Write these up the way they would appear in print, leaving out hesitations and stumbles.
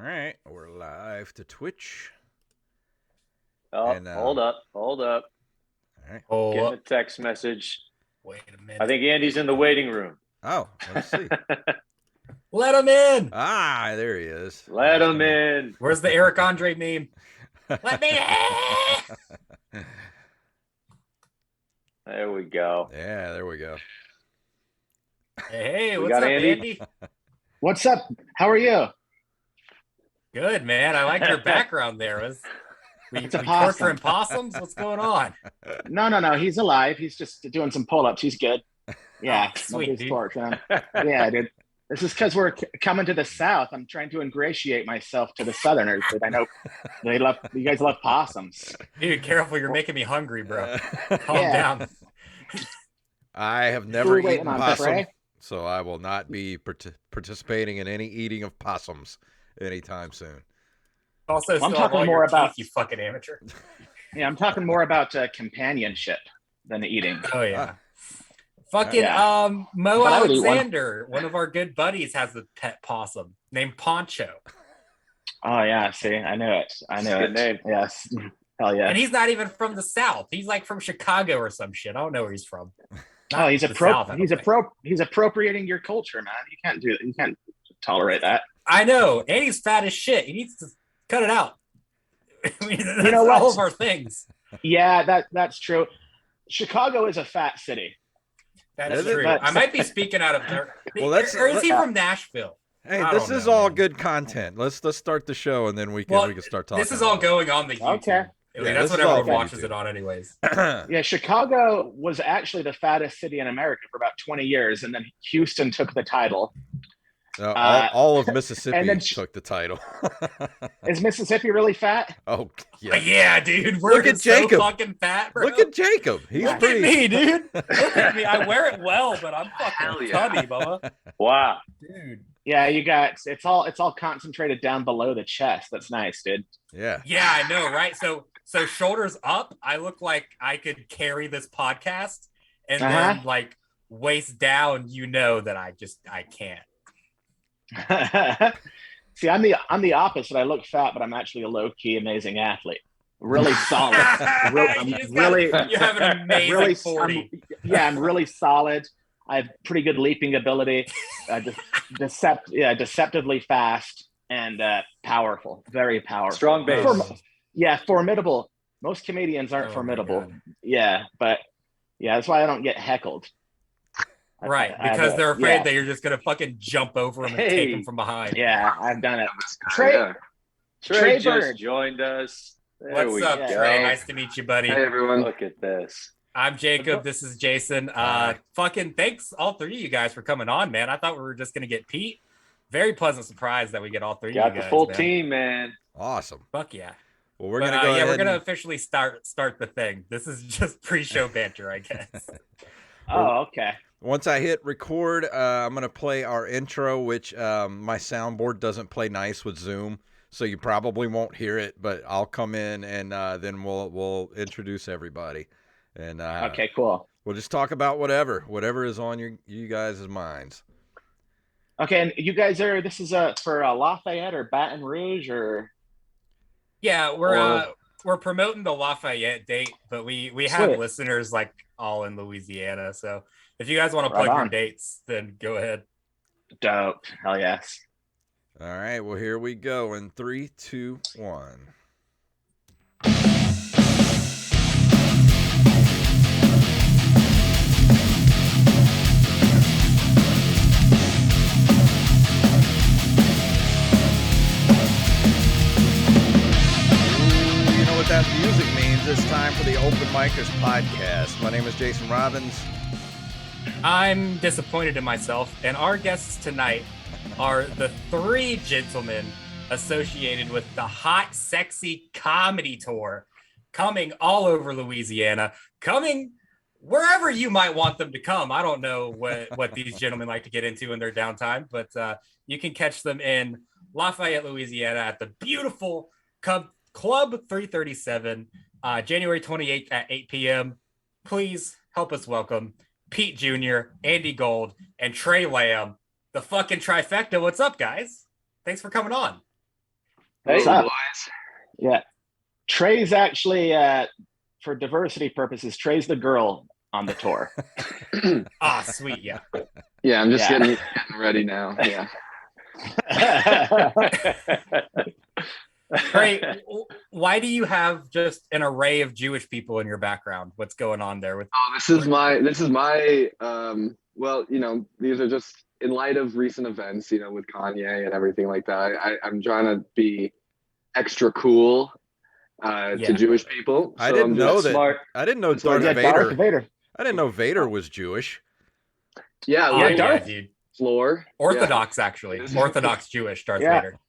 right, we're live to Twitch. Oh, and, hold up. All right. Getting a text message. Wait a minute. I think Andy's in the waiting room. Oh, let's see. Let him in. Ah, there he is. Let him in. Where's the Eric Andre meme? Let me in. There we go. Yeah, there we go. Hey, what's up, Andy? What's up? How are you? Good, man. I like your background there. We torturing possums? What's going on? No. He's alive. He's just doing some pull-ups. He's good. Yeah, oh, sweet, dude. Yeah, dude. This is because we're coming to the south. I'm trying to ingratiate myself to the southerners, but I know you guys love possums. Dude, careful. You're making me hungry, bro. Calm down. I have never eaten possum, so I will not be participating in any eating of possums anytime soon. Also, I'm talking more about you fucking amateur. Yeah, I'm talking more about companionship than eating. Oh yeah. Fucking Mo Alexander, one of our good buddies, has a pet possum named Poncho. Oh yeah, see, I know it. Good name. Yes. Hell yeah. And he's not even from the South. He's like from Chicago or some shit. I don't know where he's from. He's appropriating your culture, man. You can't tolerate that. I know. And he's fat as shit. He needs to cut it out. That's you know what? All of our things. Yeah, that's true. Chicago is a fat city. That's true. I might be speaking out of there. Well, or is he from Nashville? Hey, this is all good content. Let's start the show and then we can start talking. This is all going on the YouTube. Okay. Yeah, that's what everyone watches it on anyways. Yeah, Chicago was actually the fattest city in America for about 20 years, and then Houston took the title. All of Mississippi took the title. Is Mississippi really fat? Oh, yeah. Yeah, dude. Look at Jacob. So fucking fat, bro. Look at Jacob. Look at me, dude. Look at me. I wear it well, but I'm fucking tubby, Bubba. Wow. Dude. Yeah, you got it's all concentrated down below the chest. That's nice, dude. Yeah. Yeah, I know, right? So shoulders up, I look like I could carry this podcast, and then like waist down, you know that I can't. See, I'm the opposite. I look fat, but I'm actually a low-key amazing athlete. Really solid. You have an amazing 40. I'm really solid. I have pretty good leaping ability. Deceptively fast and powerful. Very powerful. Strong base. Formidable. Most comedians aren't formidable. Yeah, but that's why I don't get heckled. Right, because they're afraid that you're just gonna fucking jump over them and take them from behind. Yeah, I've done it. Trey just Bird joined us. What's up, Trey? Nice to meet you, buddy. Hey, everyone. Look at this. I'm Jacob. This is Jason. Fucking thanks, all three of you guys, for coming on, man. I thought we were just gonna get Pete. Very pleasant surprise that we get all three of you guys. Got the full team, man. Awesome. Fuck yeah. Well, we're gonna go ahead. We're gonna officially start the thing. This is just pre-show banter, I guess. Oh, okay. Once I hit record, I'm going to play our intro, which my soundboard doesn't play nice with Zoom, so you probably won't hear it, but I'll come in and then we'll introduce everybody. And okay, cool. We'll just talk about whatever is on you guys' minds. Okay, and you guys this is for Lafayette or Baton Rouge or? Yeah, we're promoting the Lafayette date, but we have listeners like all in Louisiana, so if you guys want to plug your dates, then go ahead. Dope. Hell yes. All right. Well, here we go in 3, 2, 1. You know what that music means? It's time for the OpenMicersPodcast. My name is Jason Robbins. I'm disappointed in myself, and our guests tonight are the three gentlemen associated with the Hot Sexy Comedy Tour, coming all over Louisiana, coming wherever you might want them to come. I don't know what these gentlemen like to get into in their downtime, but you can catch them in Lafayette, Louisiana at the beautiful Club 337, January 28th at 8 p.m. Please help us welcome Pete Jr., Andy Gold, and Tre Lamb, the fucking trifecta. What's up, guys? Thanks for coming on. Hey, What's up? boys. Yeah. Tre's actually, for diversity purposes, Tre's the girl on the tour. Ah, sweet, yeah. Yeah, I'm just Yeah. getting ready now. Yeah. Trey, why do you have just an array of Jewish people in your background? What's going on there? With Oh, this is my well, these are just in light of recent events, with Kanye and everything like that. I'm trying to be extra cool Yeah. to Jewish people. I So didn't I'm know just that. smart. I didn't know That's why I Darth got Yeah, Vader. Darth Vader. I didn't know Vader was Jewish. Yeah, Yeah, like yeah, dude. floor. Orthodox, actually. Orthodox Jewish Darth Yeah. Vader.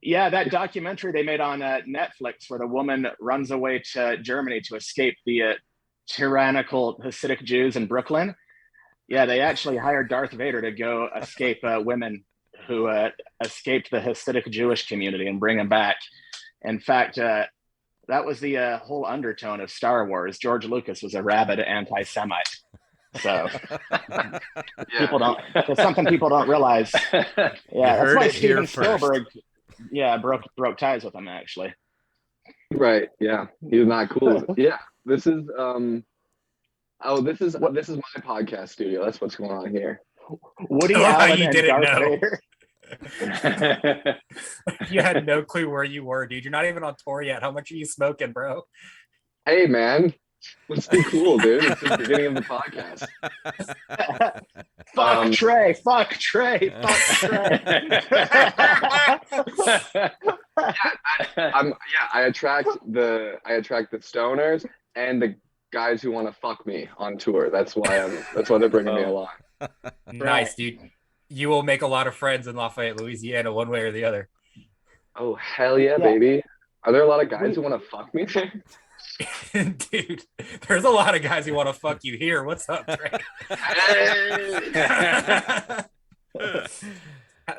Yeah, that documentary they made on Netflix where the woman runs away to Germany to escape the tyrannical Hasidic Jews in Brooklyn. Yeah, they actually hired Darth Vader to go escape women who escaped the Hasidic Jewish community and bring them back. In fact, that was the whole undertone of Star Wars. George Lucas was a rabid anti-Semite. So people don't. It's something people don't realize. Yeah, that's heard why it here Steven first. Spielberg, broke ties with him actually. Right. Yeah. He's not cool. Yeah. This is this is my podcast studio. That's what's going on here. Woody Oh, Allen you and didn't Darth know. Vader. You had no clue where you were, dude. You're not even on tour yet. How much are you smoking, bro? Hey man. Let's be cool, dude. It's the beginning of the podcast. Fuck Trey. Fuck Trey. Fuck Trey. I attract the stoners and the guys who want to fuck me on tour. That's why they're bringing me along. Nice, dude. You will make a lot of friends in Lafayette, Louisiana, one way or the other. Oh hell yeah, baby. Are there a lot of guys who want to fuck me there? Dude, there's a lot of guys who want to fuck you here. What's up, Trey?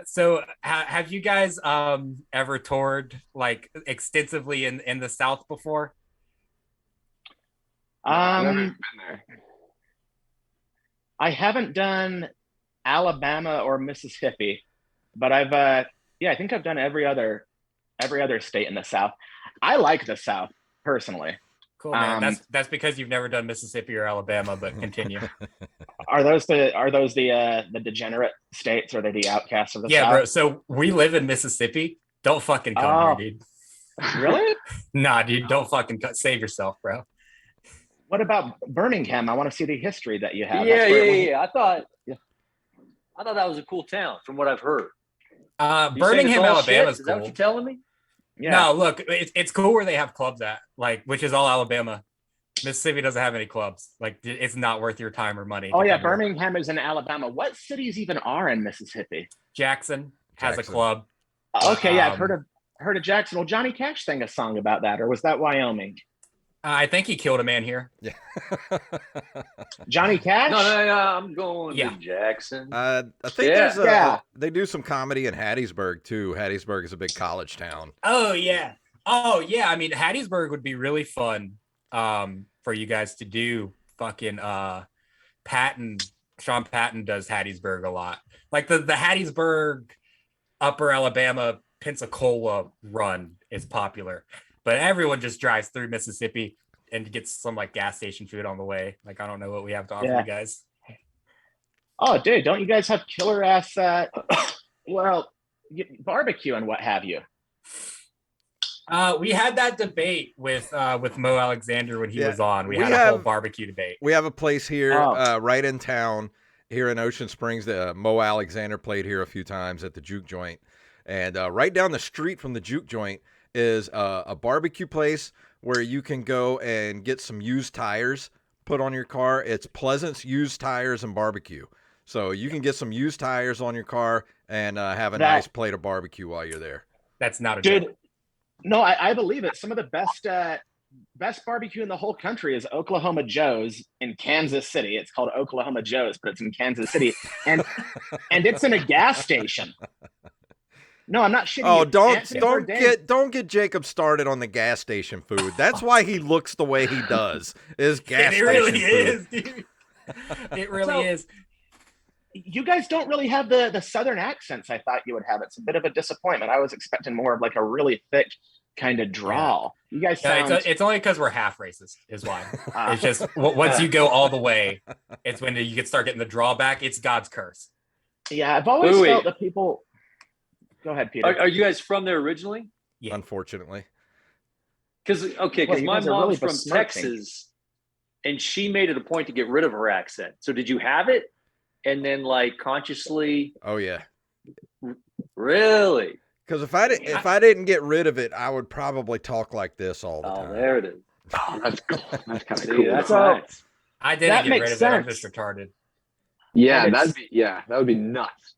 So have you guys ever toured like extensively in the South before? I've never been there. I haven't done Alabama or Mississippi, but I think I've done every other state in the South. I like the South personally. Cool, man. That's because you've never done Mississippi or Alabama, but continue. Are those the degenerate states, or are they the outcasts of the South? Yeah, bro. So we live in Mississippi. Don't fucking come here, dude. Really? Nah, dude. Don't fucking save yourself, bro. What about Birmingham? I want to see the history that you have. Yeah. I thought that was a cool town from what I've heard. Birmingham, Alabama is Is that cool. what you're telling me? Yeah. No, look, it's cool where they have clubs at, like, which is all Alabama. Mississippi doesn't have any clubs. Like, it's not worth your time or money. Oh yeah, Birmingham is in Alabama. What cities even are in Mississippi? Jackson has a club. Okay, yeah, I've heard of Jackson. Well, Johnny Cash sang a song about that, or was that Wyoming? I think he killed a man here. Yeah. Johnny Cash? No, I'm going Yeah. to Jackson. I think they do some comedy in Hattiesburg too. Hattiesburg is a big college town. Oh yeah. I mean, Hattiesburg would be really fun for you guys to do. Fucking Sean Patton does Hattiesburg a lot. Like the Hattiesburg, Upper Alabama, Pensacola run is popular, but everyone just drives through Mississippi and gets some like gas station food on the way. Like, I don't know what we have to offer you guys. Oh, dude, don't you guys have killer ass barbecue and what have you? We had that debate with Mo Alexander when he was on. We had a whole barbecue debate. We have a place here right in town here in Ocean Springs that Mo Alexander played here a few times at the Juke Joint. And right down the street from the Juke Joint is a barbecue place where you can go and get some used tires put on your car. It's Pleasant's Used Tires and Barbecue. So you can get some used tires on your car and have a nice plate of barbecue while you're there. That's not a joke. No, I believe it. Some of the best barbecue in the whole country is Oklahoma Joe's in Kansas City. It's called Oklahoma Joe's, but it's in Kansas City, and it's in a gas station. No, I'm not shitting. Oh, you. don't get Jacob started on the gas station food. That's why he looks the way he does. Is gas station food. It really is, dude. It really is. you guys don't really have the Southern accents I thought you would have. It's a bit of a disappointment. I was expecting more of like a really thick kind of drawl. You guys sound... it's only because we're half racist is why. It's just once you go all the way, it's when you can start getting the drawback. It's God's curse. Yeah, I've always felt that people... Go ahead, Peter. Are you guys from there originally? Yeah. Unfortunately. Because my mom's really from Texas, and she made it a point to get rid of her accent. So did you have it? And then like consciously? Oh yeah. Really? Because if I didn't get rid of it, I would probably talk like this all the time. Oh, there it is. Oh, that's cool. That's kind of cool. That's nice. I didn't get rid of it. I'm just retarded. Yeah, that would be nuts.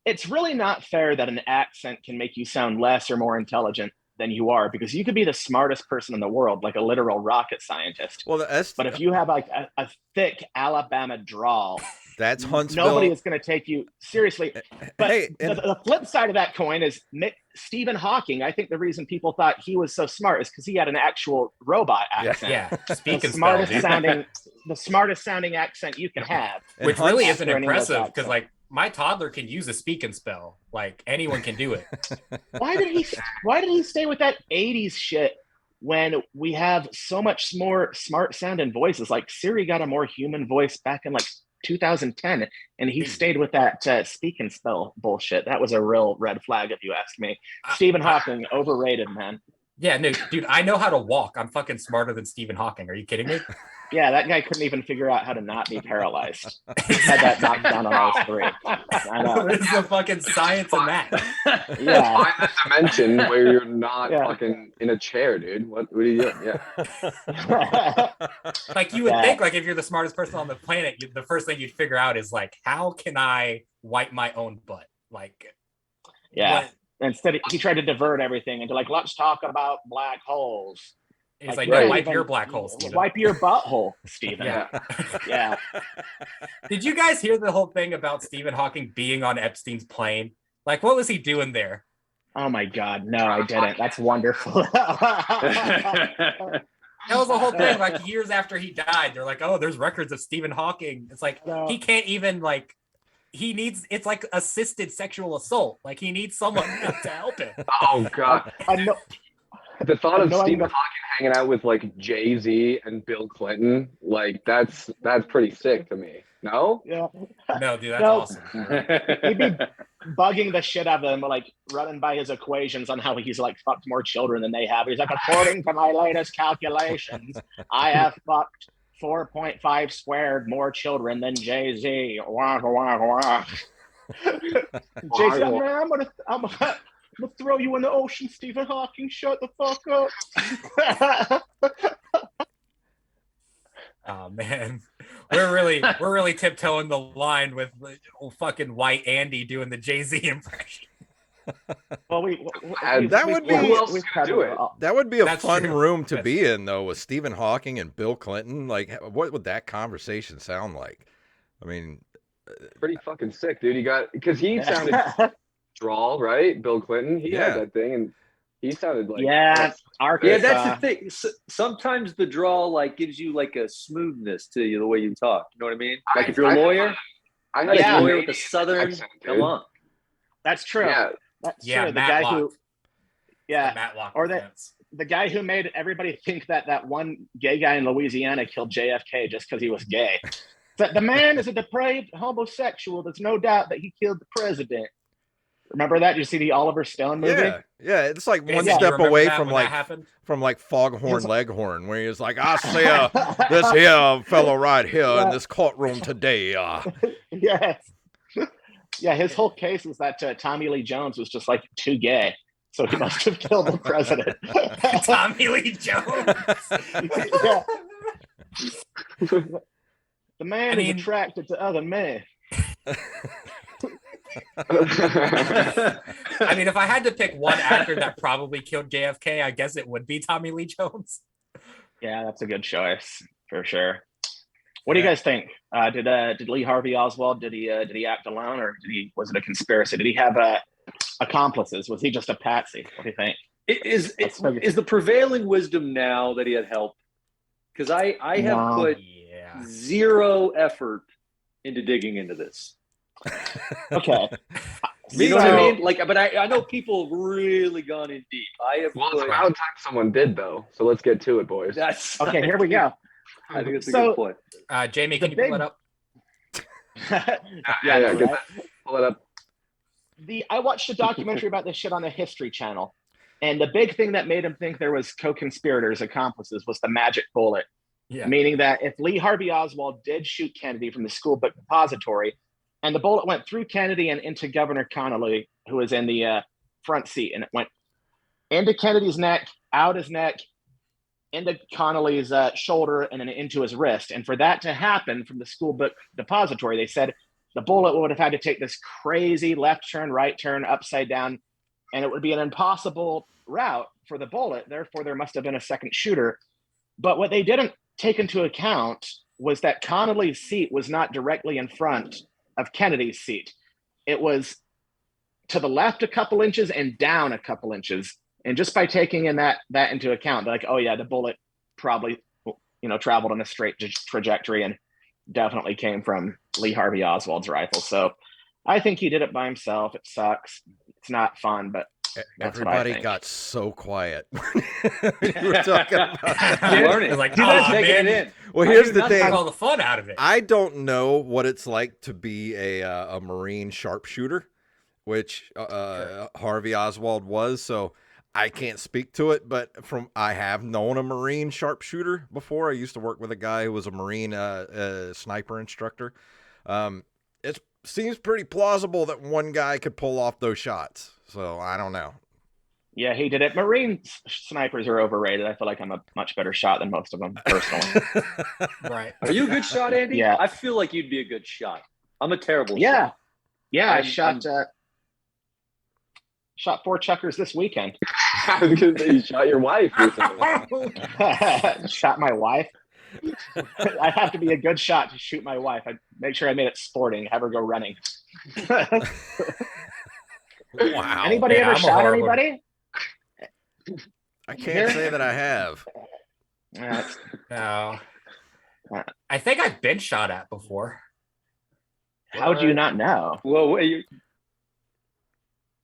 It's really not fair that an accent can make you sound less or more intelligent than you are, because you could be the smartest person in the world, like a literal rocket scientist. Well, but if you have like a thick Alabama drawl, that's Huntsville. Nobody is going to take you seriously. But hey, the flip side of that coin is Stephen Hawking. I think the reason people thought he was so smart is because he had an actual robot accent. Yeah, the smartest sounding accent you can have, which really isn't impressive because like my toddler can use a speak and spell. Like anyone can do it. Why did he stay with that 80s shit when we have so much more smart sounding voices? Like Siri got a more human voice back in like 2010, and he stayed with that speak and spell bullshit. That was a real red flag, if you ask me. Stephen Hawking, overrated, man. Yeah, no, dude, I know how to walk. I'm fucking smarter than Stephen Hawking. Are you kidding me? Yeah, that guy couldn't even figure out how to not be paralyzed. He had that knocked down on all three. I know. What is the fucking science in that? Yeah. Find the dimension where you're not fucking in a chair, dude. What are you doing? Yeah. Like you would think, like if you're the smartest person on the planet, the first thing you'd figure out is like, how can I wipe my own butt? Like, yeah. What? Instead, he tried to divert everything into like, let's talk about black holes. It's like no, wipe your black hole, Steven. Wipe your butthole, Steven. Yeah. Did you guys hear the whole thing about Stephen Hawking being on Epstein's plane? Like, what was he doing there? Oh my God, no, I didn't. That's wonderful. That was the whole thing. Like years after he died, they're like, "Oh, there's records of Stephen Hawking." It's like he can't even like. He needs. It's like assisted sexual assault. Like he needs someone to help him. Oh God. The thought of Stephen Hawking hanging out with like Jay-Z and Bill Clinton, like that's pretty sick to me. No? Yeah. No, dude, that's awesome. He'd be bugging the shit out of them, like running by his equations on how he's like fucked more children than they have. He's like, according to my latest calculations, I have fucked 4.5 squared more children than Jay-Z. Wah, wah, wah. Jay-Z, I'm gonna throw you in the ocean, Stephen Hawking. Shut the fuck up. Oh man, we're really tiptoeing the line with fucking White Andy doing the Jay-Z impression. Well, that would be a fun room to be in, though, with Stephen Hawking and Bill Clinton. Like, what would that conversation sound like? I mean, pretty fucking sick, dude. Because he sounded drawl, right? Bill Clinton, he had that thing, and he sounded like that's the thing. Sometimes the drawl like gives you like a smoothness to you, the way you talk. You know what I mean? Like if you're a lawyer, a lawyer with a southern accent, come on. That's true. Yeah. That's true. The guy who, Matlock, or the guy who made everybody think that one gay guy in Louisiana killed JFK just because he was gay. The man is a depraved homosexual. There's no doubt that he killed the president. Remember that? Did you see the Oliver Stone movie? Yeah. It's like one step away from like Foghorn Leghorn, where he was like, I see this here fellow right here in this courtroom today. Yes. Yeah, his whole case was that Tommy Lee Jones was just like too gay, so he must have killed the president. Tommy Lee Jones. The man is attracted to other men. I mean, if I had to pick one actor that probably killed JFK, I guess it would be Tommy Lee Jones. Yeah, that's a good choice for sure. What do you guys think? Did Lee Harvey Oswald did he act alone, or was it a conspiracy? Did he have accomplices? Was he just a patsy? What do you think? Is the prevailing wisdom now that he had help? Because I have put zero effort into digging into this. Okay. You know what I mean? Like, but I know people have really gone in deep. Well, it's about time someone did, though. So let's get to it, boys. That's Okay, here we go. I think it's a good point. Jamie, can you pull it up? Yeah, get that. Pull it up. I watched a documentary about this shit on the History Channel, and the big thing that made him think there was co-conspirators, accomplices, was the magic bullet. Yeah. Meaning that if Lee Harvey Oswald did shoot Kennedy from the school book depository, and the bullet went through Kennedy and into Governor Connolly, who was in the front seat, and it went into Kennedy's neck, out his neck, into Connolly's shoulder, and then into his wrist. And for that to happen from the school book depository, they said the bullet would have had to take this crazy left turn, right turn, upside down, and it would be an impossible route for the bullet. Therefore, there must have been a second shooter. But what they didn't take into account was that Connolly's seat was not directly in front of Kennedy's seat. It was to the left a couple inches and down a couple inches. And just by taking in that into account, they're like, oh yeah, the bullet probably, traveled on a straight trajectory and definitely came from Lee Harvey Oswald's rifle. So I think he did it by himself. It sucks. It's not fun, but everybody got so quiet when you were talking about that. Learning. Like, taking it in. Well, here's the thing. All the fun out of it. I don't know what it's like to be a Marine sharpshooter, which Harvey Oswald was. So I can't speak to it, but I have known a Marine sharpshooter before. I used to work with a guy who was a Marine sniper instructor. It seems pretty plausible that one guy could pull off those shots. So I don't know. Yeah, he did it. Marine snipers are overrated. I feel like I'm a much better shot than most of them, personally. Right. Are you a good shot, Andy? Yeah. I feel like you'd be a good shot. I'm a terrible shot. Yeah, I shot 4 chuckers this weekend. I was going to say you shot your wife recently. Shot my wife? I have to be a good shot to shoot my wife. I make sure I made it sporting, have her go running. Wow. Anybody ever shot anybody? I can't say that I have. No. I think I've been shot at before. How do you not know? Well, you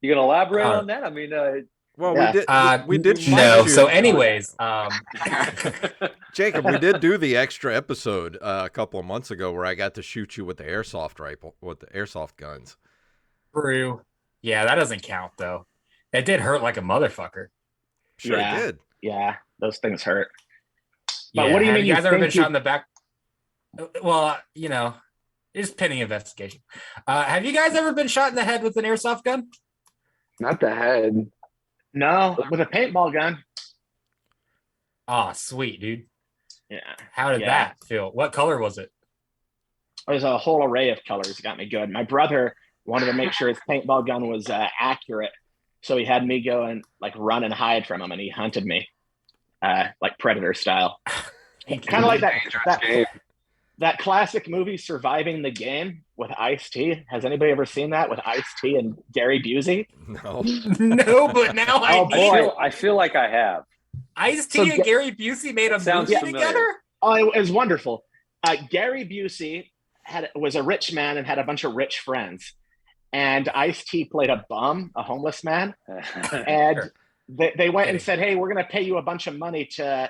gonna elaborate on that? I mean, well, we did. No. So, anyways, Jacob, we did do the extra episode a couple of months ago where I got to shoot you with the airsoft rifle, with the airsoft guns. True. Yeah, that doesn't count though. It did hurt like a motherfucker. Sure, it did. Yeah, those things hurt. But yeah, what do you mean? You guys ever been shot in the back? Well, it's pending investigation. Have you guys ever been shot in the head with an airsoft gun? Not the head. No, with a paintball gun. Oh, sweet, dude. Yeah. How did that feel? What color was it? There's a whole array of colors. It got me good. My brother wanted to make sure his paintball gun was accurate. So he had me go and run and hide from him, and he hunted me like Predator style. Kind of like that classic movie Surviving the Game with Ice-T. Has anybody ever seen that with Ice-T and Gary Busey? No. No, but now I feel like I have. Ice-T and Gary Busey made a movie together? Oh, it was wonderful. Gary Busey was a rich man and had a bunch of rich friends. And Ice-T played a bum, a homeless man. And they went and said, hey, we're going to pay you a bunch of money to,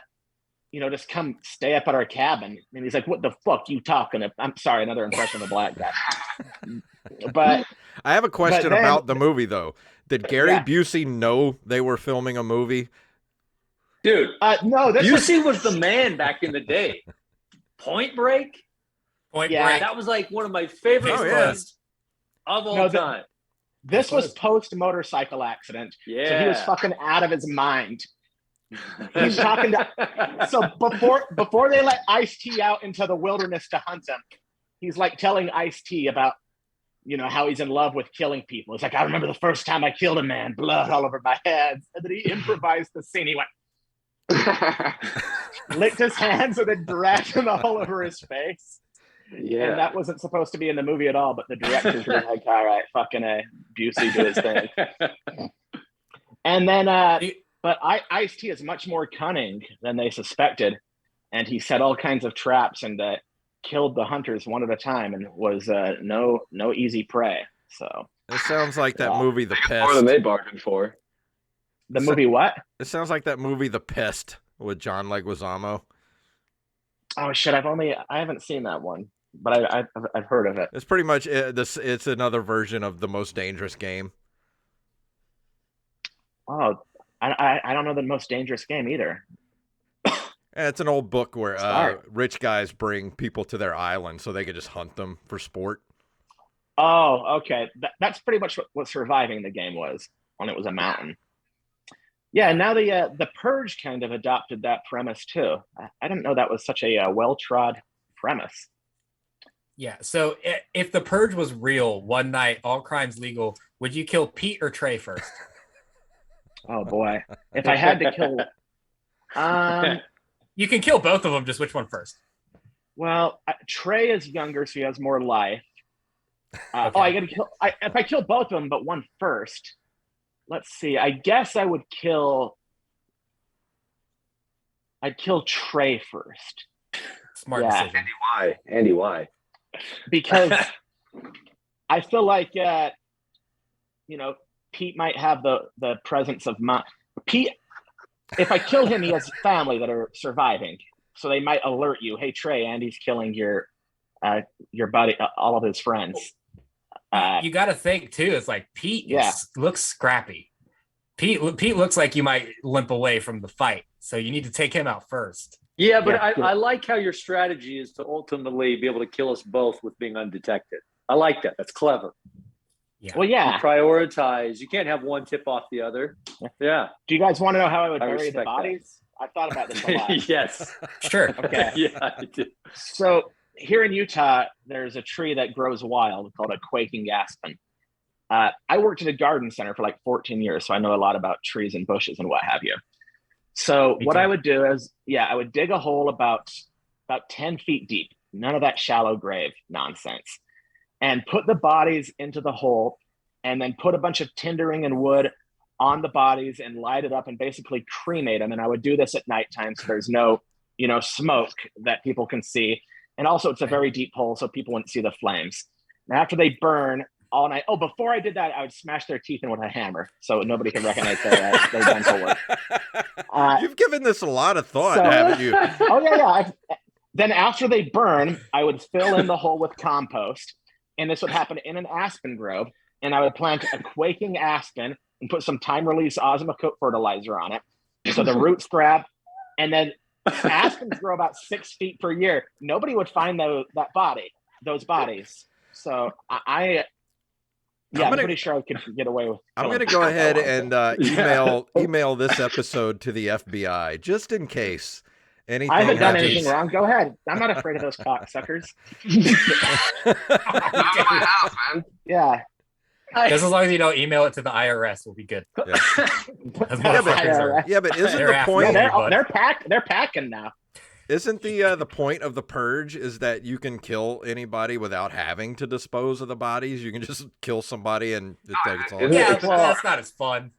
just come stay up at our cabin. And he's like, what the fuck you talking about? I'm sorry, another impression of a black guy. But I have a question about the movie, though. Did Gary Busey know they were filming a movie? Dude, no. Busey was the man back in the day. Point Break? Break. That was like one of my favorite movies of all time. This was post-motorcycle accident. Yeah. So he was fucking out of his mind. He's talking to... So before they let Ice-T out into the wilderness to hunt him, he's telling Ice-T about, how he's in love with killing people. It's like, I remember the first time I killed a man, blood all over my hands. And then he improvised the scene. He went... licked his hands and then dragged him all over his face. Yeah, and that wasn't supposed to be in the movie at all, but the directors were like, all right, fucking Busey do his thing. And then but Ice-T is much more cunning than they suspected, and he set all kinds of traps and killed the hunters one at a time, and was no easy prey. So it sounds like that movie, The Pest. More than they bargained for. The movie what? It sounds like that movie, The Pest, with John Leguizamo. Oh shit! I haven't seen that one, but I've heard of it. It's pretty much this. It's another version of The Most Dangerous Game. Oh, I don't know the Most Dangerous Game either. It's an old book where rich guys bring people to their island so they could just hunt them for sport. Oh, okay. That's pretty much what surviving the game was when it was a mountain. Yeah, and now the Purge kind of adopted that premise too. I didn't know that was such a well-trod premise. Yeah, so if the Purge was real, one night, all crimes legal, would you kill Pete or Trey first? Oh boy, if I had to kill, you can kill both of them. Just which one first? Well, Trey is younger, so he has more life. Okay. Oh, I gotta kill. If I kill both of them, but one first. Let's see. I guess I would kill. I'd kill Trey first. Smart decision. Andy, why? Because I feel like Pete might have the presence of mind. Pete, if I kill him, he has family that are surviving, so they might alert you. Hey, Trey, Andy's killing your buddy, all of his friends. You got to think too. It's like Pete looks scrappy. Pete looks like you might limp away from the fight, so you need to take him out first. Yeah, but I like how your strategy is to ultimately be able to kill us both with being undetected. I like that. That's clever. Yeah. Well, yeah. You prioritize. You can't have one tip off the other. Yeah. Do you guys want to know how I would bury the bodies? I thought about this a lot. Yes. Sure. Okay. Yeah, I do. So here in Utah, there's a tree that grows wild called a quaking aspen. I worked at a garden center for like 14 years, so I know a lot about trees and bushes and what have you. So what I would do is, I would dig a hole about 10 feet deep, none of that shallow grave nonsense, and put the bodies into the hole, and then put a bunch of tindering and wood on the bodies and light it up and basically cremate them. And I would do this at nighttime, so there's no, smoke that people can see. And also it's a very deep hole, so people wouldn't see the flames. And after they burn all night, before I did that, I would smash their teeth in with a hammer so nobody could recognize their dental work. You've given this a lot of thought, haven't you? Oh, yeah. Then after they burn, I would fill in the hole with compost. And this would happen in an aspen grove. And I would plant a quaking aspen and put some time-release osmocote fertilizer on it. So the roots grab. And then aspens grow about 6 feet per year. Nobody would find those bodies. So I'm pretty sure I could get away with. I'm going to go ahead and email this episode to the FBI just in case anything. I haven't done anything wrong. Go ahead. I'm not afraid of those cocksuckers. Out of my house, man. Yeah. Just as long as you don't email it to the IRS, we'll be good. Yeah, but isn't the point? They're packing now. Isn't the point of the Purge is that you can kill anybody without having to dispose of the bodies? You can just kill somebody and it's all. Yeah, that's not as fun.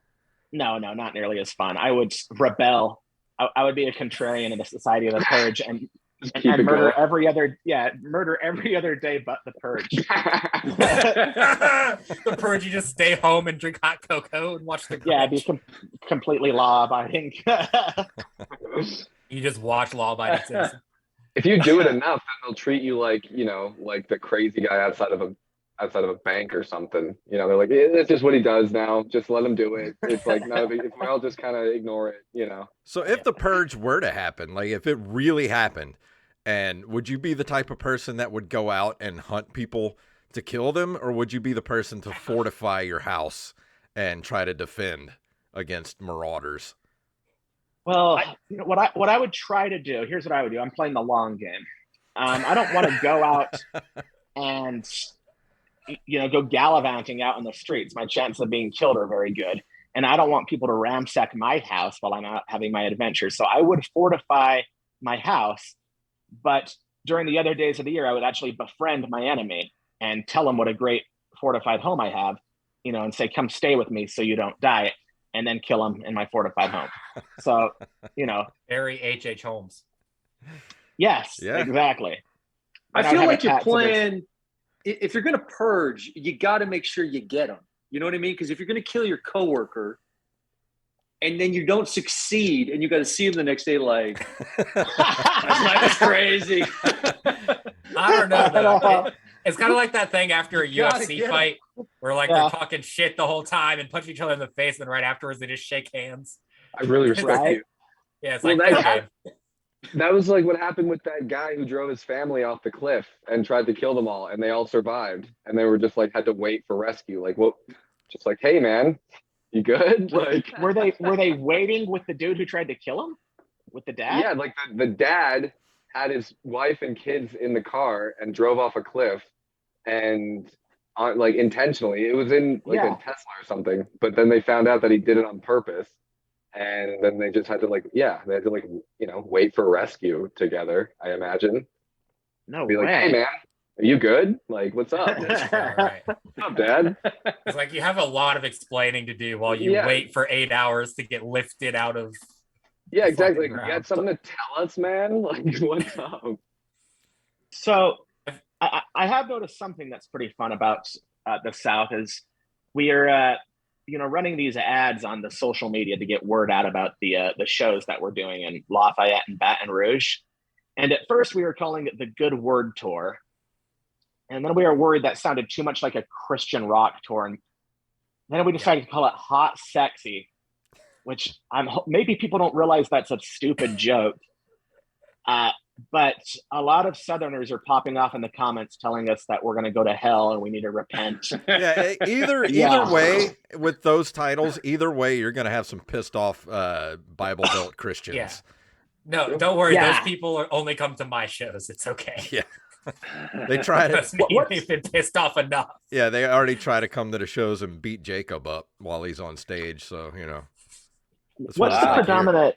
No, not nearly as fun. I would rebel. I would be a contrarian in the Society of the Purge and murder every other day but the Purge. The Purge, you just stay home and drink hot cocoa and watch the Purge. Yeah, be completely law-abiding. You just watch law-abiding citizens. If you do it enough, then they'll treat you like the crazy guy outside of a bank or something. They're like, it's just what he does now. Just let him do it. It's like, no, I'll just kind of ignore it. So if the Purge were to happen, like if it really happened, and would you be the type of person that would go out and hunt people to kill them, or would you be the person to fortify your house and try to defend against marauders? Well, what I would try to do, here's what I would do. I'm playing the long game. I don't want to go out and go gallivanting out in the streets. My chances of being killed are very good. And I don't want people to ransack my house while I'm out having my adventure. So I would fortify my house. But during the other days of the year, I would actually befriend my enemy and tell him what a great fortified home I have, and say, come stay with me so you don't die, and then kill him in my fortified home. So, Very H.H. Holmes. Yes, Yeah. exactly. I feel like you're playing. If you're going to purge, you got to make sure you get them. You know what I mean? Because if you're going to kill your coworker and then you don't succeed and you got to see him the next day, like, that's crazy. I don't know, though. It's kind of like that thing after a UFC fight where, like, they're talking shit the whole time and punch each other in the face, and then right afterwards they just shake hands. I really respect you. Yeah, it's like, that was like what happened with that guy who drove his family off the cliff and tried to kill them all, and they all survived, and they were just like had to wait for rescue. Like, what? Just like, hey man, you good? Like, were they waiting with the dude who tried to kill him? With the dad? Yeah, like the dad had his wife and kids in the car and drove off a cliff, and like intentionally, it was in like a Tesla or something. But then they found out that he did it on purpose. And then they just had to wait for rescue together, I imagine. No Be way. Like, hey man, are you good? Like, what's up? Right. What's up, Dad? It's like you have a lot of explaining to do while you wait for 8 hours to get lifted out of. Yeah, exactly. Like, you got something to tell us, man? Like, what's up? So I have noticed something that's pretty fun about the South is we are running these ads on the social media to get word out about the shows that we're doing in Lafayette and Baton Rouge. And at first we were calling it the Good Word Tour. And then we were worried that sounded too much like a Christian rock tour. And then we decided to call it Hot Sexy, which maybe people don't realize that's a stupid joke. But a lot of Southerners are popping off in the comments telling us that we're going to go to hell and we need to repent. Yeah, either way, with those titles, either way, you're going to have some pissed off Bible Belt Christians. Yeah. No, don't worry. Those people only come to my shows. It's okay. Yeah. They try to. They've been pissed off enough. Yeah, they already try to come to the shows and beat Jacob up while he's on stage. So, What's the predominant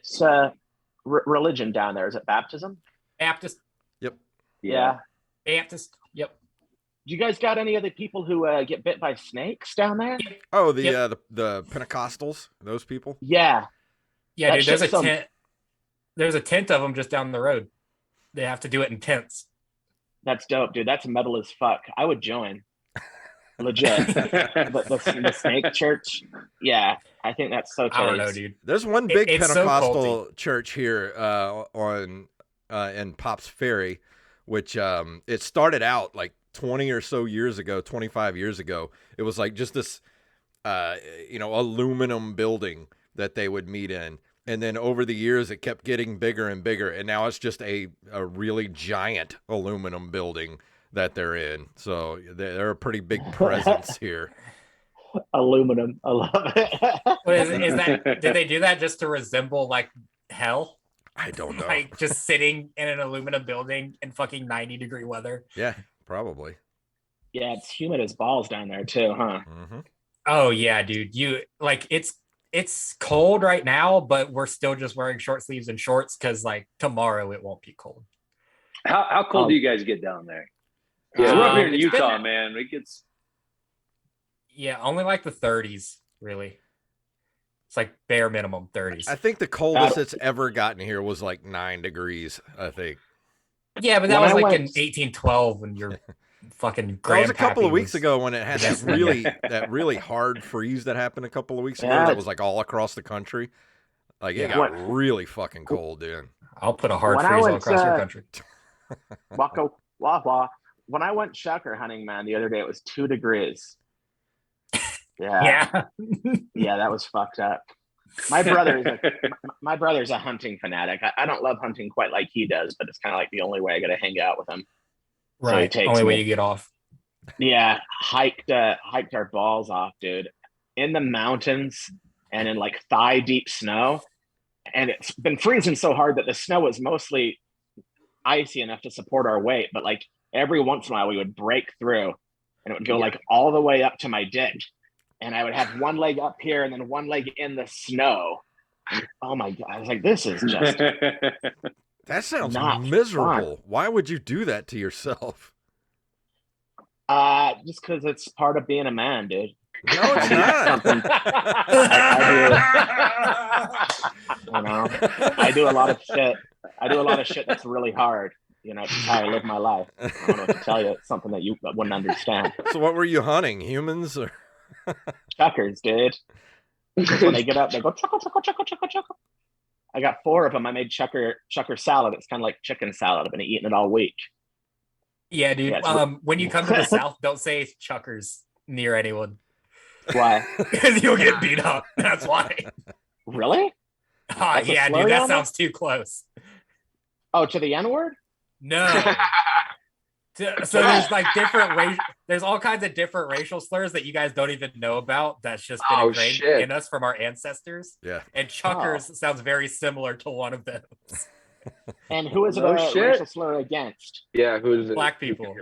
religion down there? Is it baptism? Baptist. Yep. Yeah. Baptist. Yep. You guys got any other people who get bit by snakes down there? Oh, the Pentecostals, those people. Yeah. Yeah, dude. There's a tent. There's a tent of them just down the road. They have to do it in tents. That's dope, dude. That's metal as fuck. I would join. Legit. the snake church. Yeah, I think that's so. I don't know, dude. There's one big Pentecostal church here in Pops Ferry, which it started out like 20 or so years ago, 25 years ago. It was like just this, aluminum building that they would meet in. And then over the years, it kept getting bigger and bigger. And now it's just a really giant aluminum building that they're in. So they're a pretty big presence here. Aluminum. I love it. Is that, did they do that just to resemble like hell? I don't know. Like just sitting in an aluminum building in fucking 90-degree weather? Yeah, probably. Yeah, it's humid as balls down there too, huh? Mm-hmm. Oh yeah, dude. It's cold right now, but we're still just wearing short sleeves and shorts because like tomorrow it won't be cold. How cold do you guys get down there? Yeah, we're up here in Utah, man. It gets only like the 30s, really. It's like bare minimum 30s. I think the coldest it's ever gotten here was like 9 degrees, I think. Yeah, but that was like in 1812 when you're fucking grandpappy. That was a couple of weeks ago when it had that really hard freeze that happened a couple of weeks ago. That was like all across the country. Like it got really fucking cold, dude. I'll put a hard freeze all across your country. Waka wah. When I went shucker hunting, man, the other day it was 2 degrees. Yeah, that was fucked up. My brother's a hunting fanatic. I don't love hunting quite like he does, but it's kind of like the only way I got to hang out with him. Right, so only way you get off. Yeah, hiked our balls off, dude, in the mountains and in like thigh deep snow, and it's been freezing so hard that the snow was mostly icy enough to support our weight, but like every once in a while we would break through, and it would go like all the way up to my dick. And I would have one leg up here and then one leg in the snow. And, oh my God. I was like, this is just. That sounds miserable. Fun. Why would you do that to yourself? Just because it's part of being a man, dude. No, it's not. I do a lot of shit. I do a lot of shit that's really hard. You know, it's how I live my life. I don't know what to tell you. It's something that you wouldn't understand. So what were you hunting? Humans or? Chuckers, dude. When they get up, they go chuckle, chuckle, chuckle, chuckle, chuckle. I got 4 of them. I made chucker salad. It's kind of like chicken salad. I've been eating it all week. Yeah, dude. When you come to the South, don't say chuckers near anyone. Why? Because you'll get beat up. That's why. Really? Yeah, dude. That sounds too close. Oh, to the N-word? No. So there's like there's all kinds of different racial slurs that you guys don't even know about. That's just been ingrained in us from our ancestors. Yeah. And chuckers sounds very similar to one of those. And who is it a racial slur against? Yeah, who's it? Black people.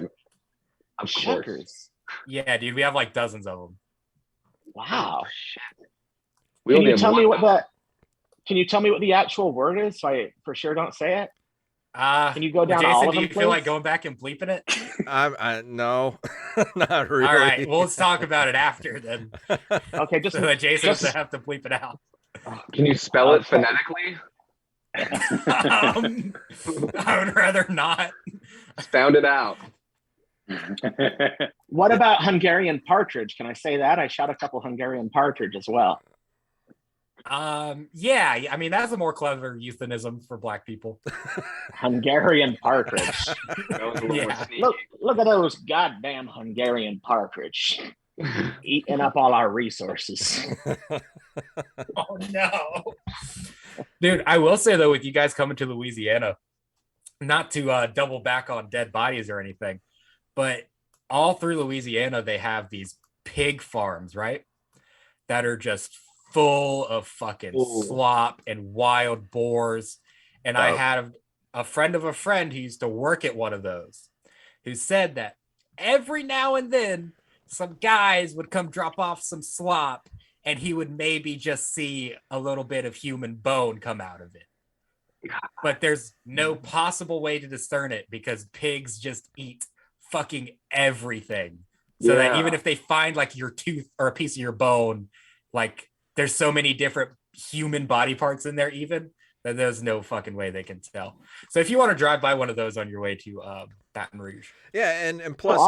Of Chuckers. course. Yeah, dude. We have like dozens of them. Wow. Shit. Can you tell me what the actual word is so I for sure don't say it? Can you go down Jason, all of do them, you feel please? like going back and bleeping it? I no, not really. All right, well, let's talk about it after then. Okay, just So that Jason just- doesn't have to bleep it out. Can you spell it phonetically? I would rather not. Sound it out. What about Hungarian partridge? Can I say that? I shot a couple Hungarian partridge as well. Yeah, I mean that's a more clever euphemism for Black people. Hungarian partridge. That was a little more Yeah. sneaky. Look at those goddamn Hungarian partridge eating up all our resources. Oh no, dude! I will say though, with you guys coming to Louisiana, not to double back on dead bodies or anything, but all through Louisiana they have these pig farms, right? That are just full of fucking slop and wild boars. And I had a friend of a friend who used to work at one of those, who said that every now and then some guys would come drop off some slop and he would maybe just see a little bit of human bone come out of it. But there's no possible way to discern it because pigs just eat fucking everything. So that even if they find like your tooth or a piece of your bone, like there's so many different human body parts in there even that there's no fucking way they can tell. So if you want to drive by one of those on your way to Baton Rouge. Yeah, and plus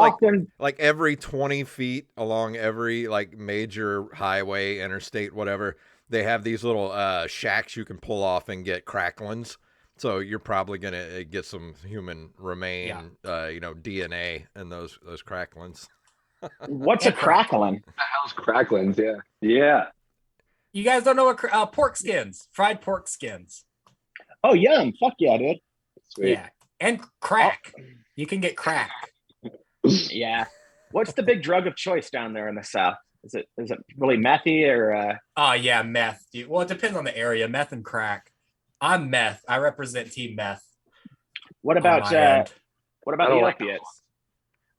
like every 20 feet along every like major highway, interstate, whatever, they have these little shacks you can pull off and get cracklings. So you're probably gonna get some human remain, DNA in those cracklings. What's a crackling? What the hell's cracklings? Yeah. Yeah. You guys don't know what pork skins, fried pork skins. Oh, yum. Fuck yeah, dude. Sweet. Yeah. And crack. You can get crack. Yeah. What's the big drug of choice down there in the South? Is it really methy or? Oh yeah, meth. Dude. Well, it depends on the area. Meth and crack. I'm meth. I represent Team Meth. What about I the don't like opiates?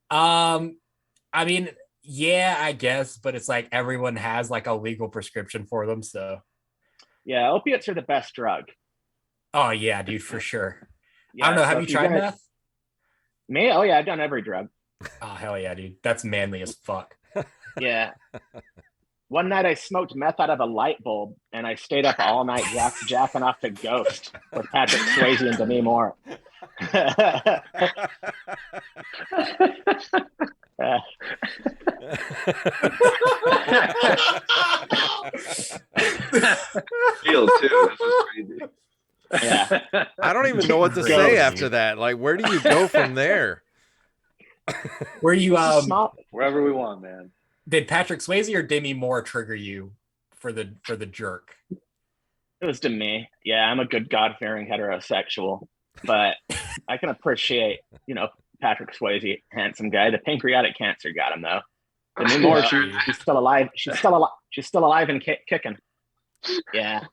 I mean, yeah, I guess, but it's like everyone has like a legal prescription for them, so. Yeah, opiates are the best drug. Oh yeah, dude, for sure. Yeah, I don't know. so Have you if you're tried gonna- meth? Me? Oh yeah, I've done every drug. Oh hell yeah, dude. That's manly as fuck. Yeah. One night I smoked meth out of a light bulb, and I stayed up all night jacking off to Ghost with Patrick Swayze and Demi Moore. Feel too. This is crazy. Yeah. I don't even know what to say after that. Like, where do you go from there? Were you Wherever we want, man. did Patrick Swayze or Demi Moore trigger you for the jerk? It was Demi. Yeah, I'm a good God-fearing heterosexual, but I can appreciate, Patrick Swayze, handsome guy. The pancreatic cancer got him though. Demi Moore, she's still alive. She's still alive and kicking. Yeah.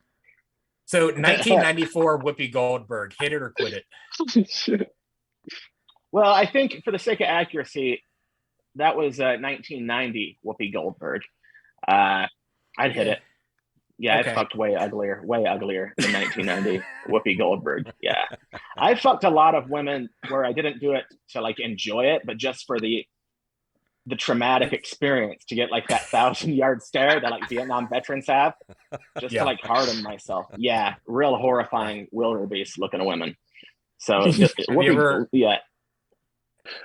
So 1994 Whoopi Goldberg, hit it or quit it. Shit. Well, I think for the sake of accuracy, that was 1990 Whoopi Goldberg. I'd hit it. Yeah, Okay. I fucked way uglier than 1990 Whoopi Goldberg. Yeah, I fucked a lot of women where I didn't do it to like enjoy it, but just for the traumatic experience to get like that 1,000-yard stare that like Vietnam veterans have, just Yeah. to like harden myself. Yeah, real horrifying wildebeest looking women. So Have you ever yeah.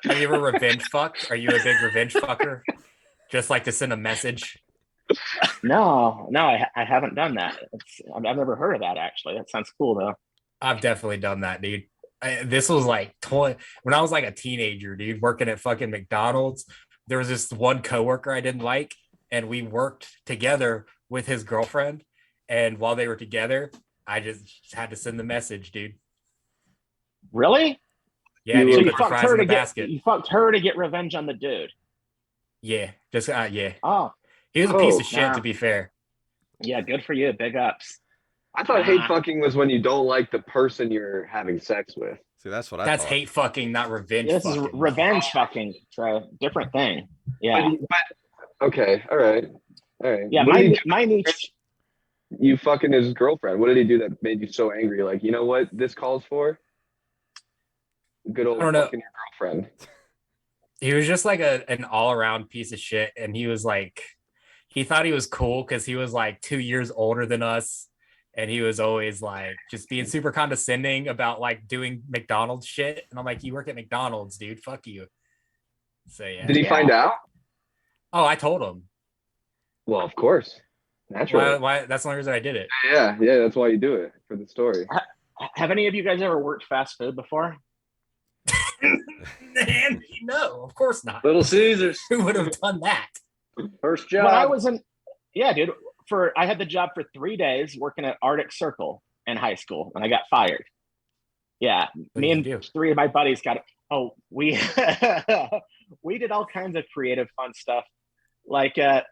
have you ever revenge fucked? Are you a big revenge fucker? Just like to send a message? No, I haven't done that. I've never heard of that actually. That sounds cool though. I've definitely done that, dude. This was like when I was like a teenager, dude, working at fucking McDonald's. There was this one coworker I didn't like, and we worked together with his girlfriend. And while they were together, I just had to send the message, dude. Really? Yeah, You dude, So put you the fucked fries her in the to get basket. you fucked her to get revenge on the dude. Yeah, just yeah. Oh, He was a piece Oh, of shit, nah. to be fair. Yeah, good for you. Big ups. I thought hate fucking was when you don't like the person you're having sex with. See, that's what I That's thought. hate fucking, not revenge Yeah, this is fucking. revenge fucking. Trey. Different thing. Yeah. But okay, all right. Yeah, What did he do? my niece. You fucking his girlfriend. What did he do that made you so angry? Like, you know what this calls for? Good old I don't know. fucking your girlfriend. He was just like an all-around piece of shit, and he was like, he thought he was cool because he was like 2 years older than us, and he was always like just being super condescending about like doing McDonald's shit. And I'm like, you work at McDonald's, dude, fuck you. So yeah. Did he find out? Oh, I told him. Well, of course. Naturally. Why that's the only reason I did it. Yeah, that's why you do it, for the story. Have any of you guys ever worked fast food before? And no, of course not. Little Caesars. Who would have done that? First job. When I was in, yeah, dude. I had the job for 3 days working at Arctic Circle in high school, and I got fired. Yeah, me and 3 of my buddies got. Oh, we we did all kinds of creative, fun stuff. Like a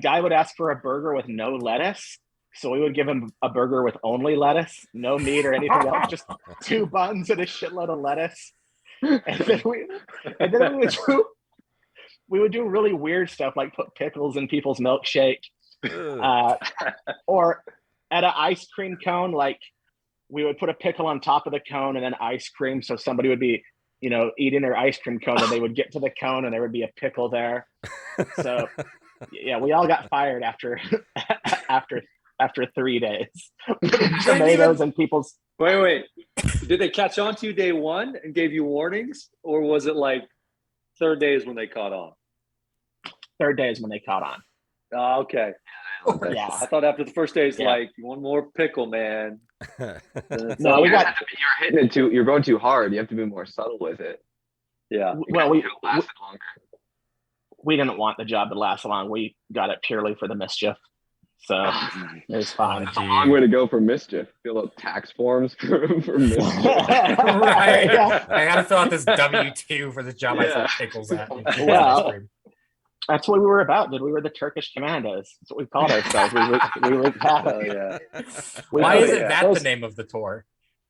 guy would ask for a burger with no lettuce, so we would give him a burger with only lettuce, no meat or anything else, just 2 buns and a shitload of lettuce. And then we would do really weird stuff like put pickles in people's milkshake. Or at an ice cream cone, like we would put a pickle on top of the cone and then ice cream. So somebody would be, eating their ice cream cone and they would get to the cone and there would be a pickle there. So yeah, we all got fired after 3 days. Tomatoes and people's. Wait. Did they catch on to you day one and gave you warnings? Or was it like third day is when they caught on? Third day is when they caught on. Oh, okay. Yeah. I thought after the first day, it's like, one more pickle, man. No, you're going too hard. You have to be more subtle with it. Yeah. Well, lasted longer. We didn't want the job to last long. We got it purely for the mischief. So it was fine. That's a long way to go for mischief. Fill out tax forms for mischief. Right. Yeah. I gotta fill out this W-2 for the job I sell pickles at. Well, that's what we were about, dude. We were the Turkish Commandos. That's what we called ourselves. We wreaked havoc. Oh, yeah. Why isn't that the name of the tour?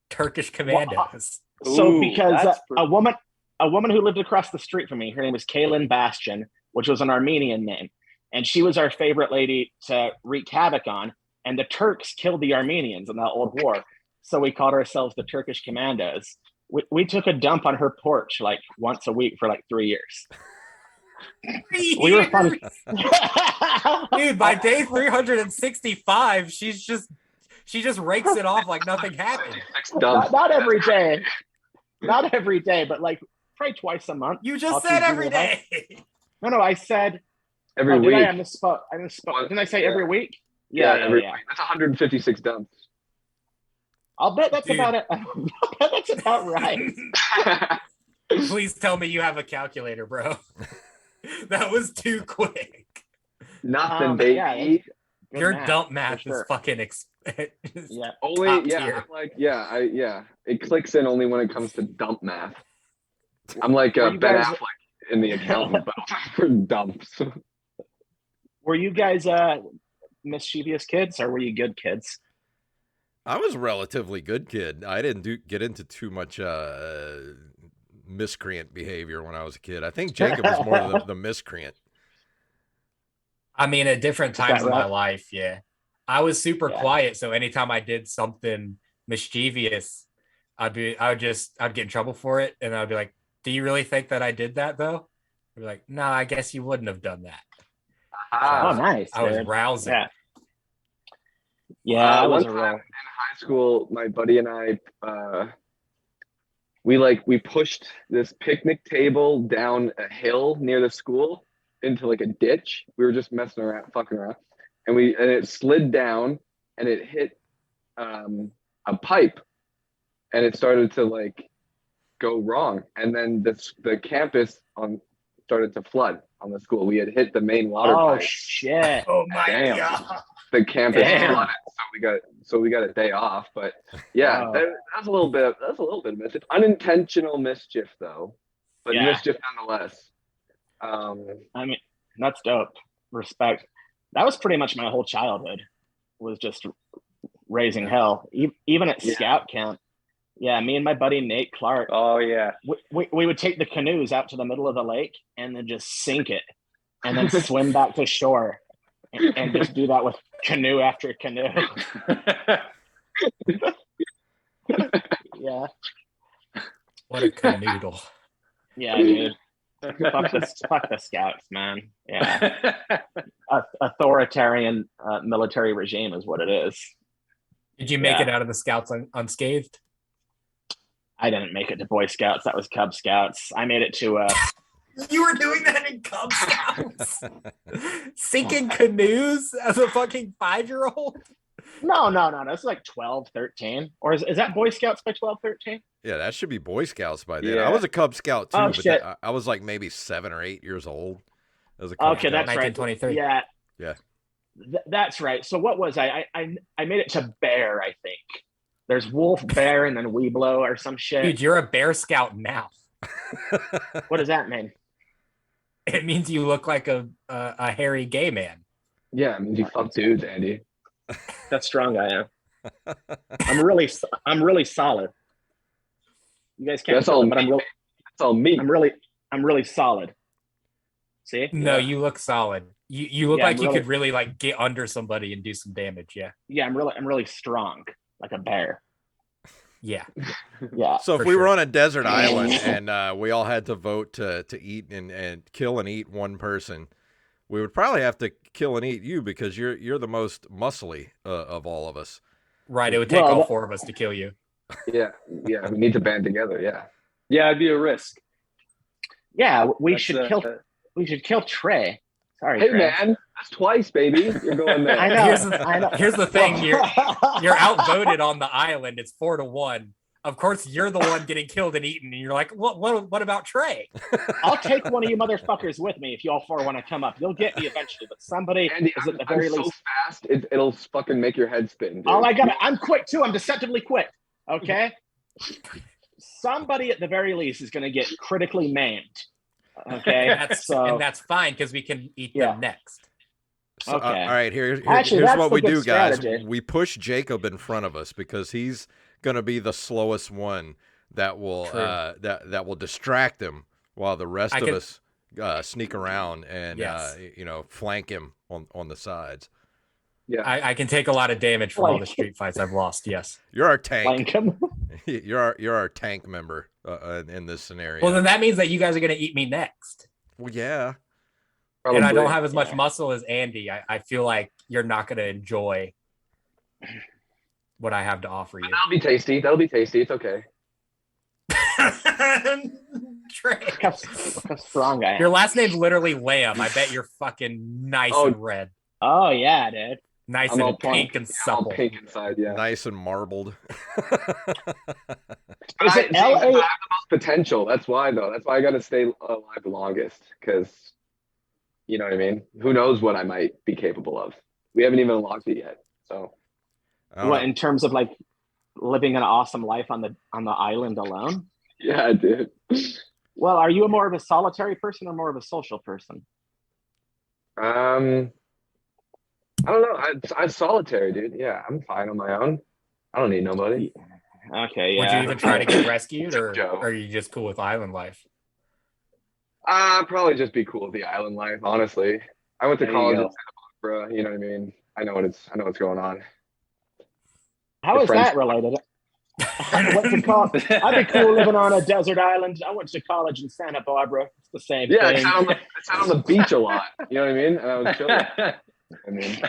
Turkish Commandos. So because a woman who lived across the street from me, her name was Kaylin Bastion, which was an Armenian name. And she was our favorite lady to wreak havoc on. And the Turks killed the Armenians in that old war. So we called ourselves the Turkish Commandos. We took a dump on her porch like once a week for like 3 years. We were fun. Dude, by day 365, she just rakes it off like nothing happened. Not every day. Not every day, but like probably twice a month. You just said every day. No, I said every week. I misspoke. Didn't I say every week? Yeah, every week. That's 156 dumps. I'll bet that's about it. That's about right. Please tell me you have a calculator, bro. That was too quick. Nothing, baby. Yeah, your dump math is fucking yeah. Only I'm like it clicks in only when it comes to dump math. I'm like Ben Affleck in The Accountant, but for dumps. Were you guys mischievous kids or were you good kids? I was a relatively good kid. I didn't get into too much miscreant behavior when I was a kid. I think Jacob was more the miscreant. I mean, at different times in my life, yeah. I was super quiet, so anytime I did something mischievous, I'd get in trouble for it, and I'd be like, "Do you really think that I did that, though?" I'd be like, "No, I guess you wouldn't have done that." Nice. I was rousing. Yeah, one time in high school, my buddy and I we pushed this picnic table down a hill near the school into like a ditch. We were just messing around, fucking around, and it slid down and it hit a pipe, and it started to like go wrong, and then the campus started to flood on the school. We had hit the main water pipe. Shit! Oh my Damn. god. The campus Damn. flooded, so we got a day off. But yeah, Wow. that's a little bit of mischief. Unintentional mischief though, but Yeah. mischief nonetheless. I mean, that's dope. Respect. That was pretty much my whole childhood. Was just raising hell. Even at Yeah. scout camp. Yeah, me and my buddy Nate Clark. Oh yeah. We would take the canoes out to the middle of the lake and then just sink it, and then swim back to shore, and just do that with canoe after canoe. Yeah, What a canoodle. yeah, dude. Fuck the scouts, man. Yeah, authoritarian military regime is what it is. Did you make Yeah. it out of the scouts unscathed? I didn't make it to Boy Scouts. That was Cub Scouts. I made it to You were doing that in Cub Scouts? Sinking canoes as a fucking 5-year-old? no. It's like 12, 13. Or is that Boy Scouts by 12, 13? Yeah, that should be Boy Scouts by then. Yeah. I was a Cub Scout too, Oh, but shit. I was like maybe 7 or 8 years old. As a Cub Okay, Scout. that's right. 1923. Yeah. Yeah. That's right. So what was I made it to Bear, I think. There's Wolf, Bear, and then Weeblo or some shit. Dude, you're a Bear Scout now. What does that mean? It means you look like a hairy gay man. Yeah, I mean, you fuck dudes, Andy. That's strong I am. I'm really solid. You guys can't That's tell all it, but me. That's all me. I'm really solid. See? No, you look solid. You look Yeah, like I'm you really- could really like get under somebody and do some damage. Yeah. Yeah, I'm really strong, like a bear. Yeah. Yeah. So if For we were sure. on a desert island and we all had to vote to eat and kill and eat one person, we would probably have to kill and eat you because you're the most muscly of all of us. Right. It would take Well, all that- 4 of us to kill you. Yeah, we need to band together. Yeah. Yeah, it'd be a risk. Yeah, we That's, should kill Trey. Sorry, Hey Trey. man, that's twice, baby. You're going there. I know. Here's I know. Here's the thing. You're outvoted on the island. It's 4-1. Of course, you're the one getting killed and eaten, and you're like, what about Trey? I'll take one of you motherfuckers with me if you all 4 want to come up. You'll get me eventually, but somebody Andy, is at the I'm very so least. fast, it'll fucking make your head spin. Dude. All I got, I'm quick too. I'm deceptively quick. Okay. Somebody at the very least is going to get critically maimed. Okay. And that's fine because we can eat Yeah. them next. So, Okay. all right, here's Actually, that's what the we good do, guys. strategy. We push Jacob in front of us because he's going to be the slowest one that will True. that will distract him while the rest I of can- us sneak around and Yes. flank him on the sides. Yeah. I can take a lot of damage from all the street fights I've lost. Yes. You're our tank. Flank him. You're our tank member in this scenario. Well, then that means that you guys are going to eat me next. Well, yeah. And I don't Probably. have as much muscle as Andy. I feel like you're not going to enjoy what I have to offer you. That'll be tasty. It's okay. Trey. Look how strong I am. Your last name's literally Lamb. I bet you're fucking nice Oh. and red. Oh yeah, dude. Nice I'm all and pink and Yeah, all supple. pink inside. Yeah. Nice and marbled. Is it I have the LA? most potential. That's why though. That's why I got to stay alive the longest. Because, you know what I mean. Who knows what I might be capable of? We haven't even unlocked it yet. So I don't What know. in terms of like living an awesome life on the island alone? yeah, dude. Well, are you more of a solitary person or more of a social person? I don't know. I'm solitary, dude. Yeah, I'm fine on my own. I don't need nobody. Okay, yeah. Would you even try to get rescued, or Joe. are you just cool with island life? Probably just be cool with the island life, honestly. I went to There you college go. in Santa Barbara, you know what I mean? I know what's going on. How the is French- that related? I went to college. I'd be cool living on a desert island. I went to college in Santa Barbara. It's the same Yeah, I thing. sat on the beach a lot. You know what I mean? And I was chilling. I mean,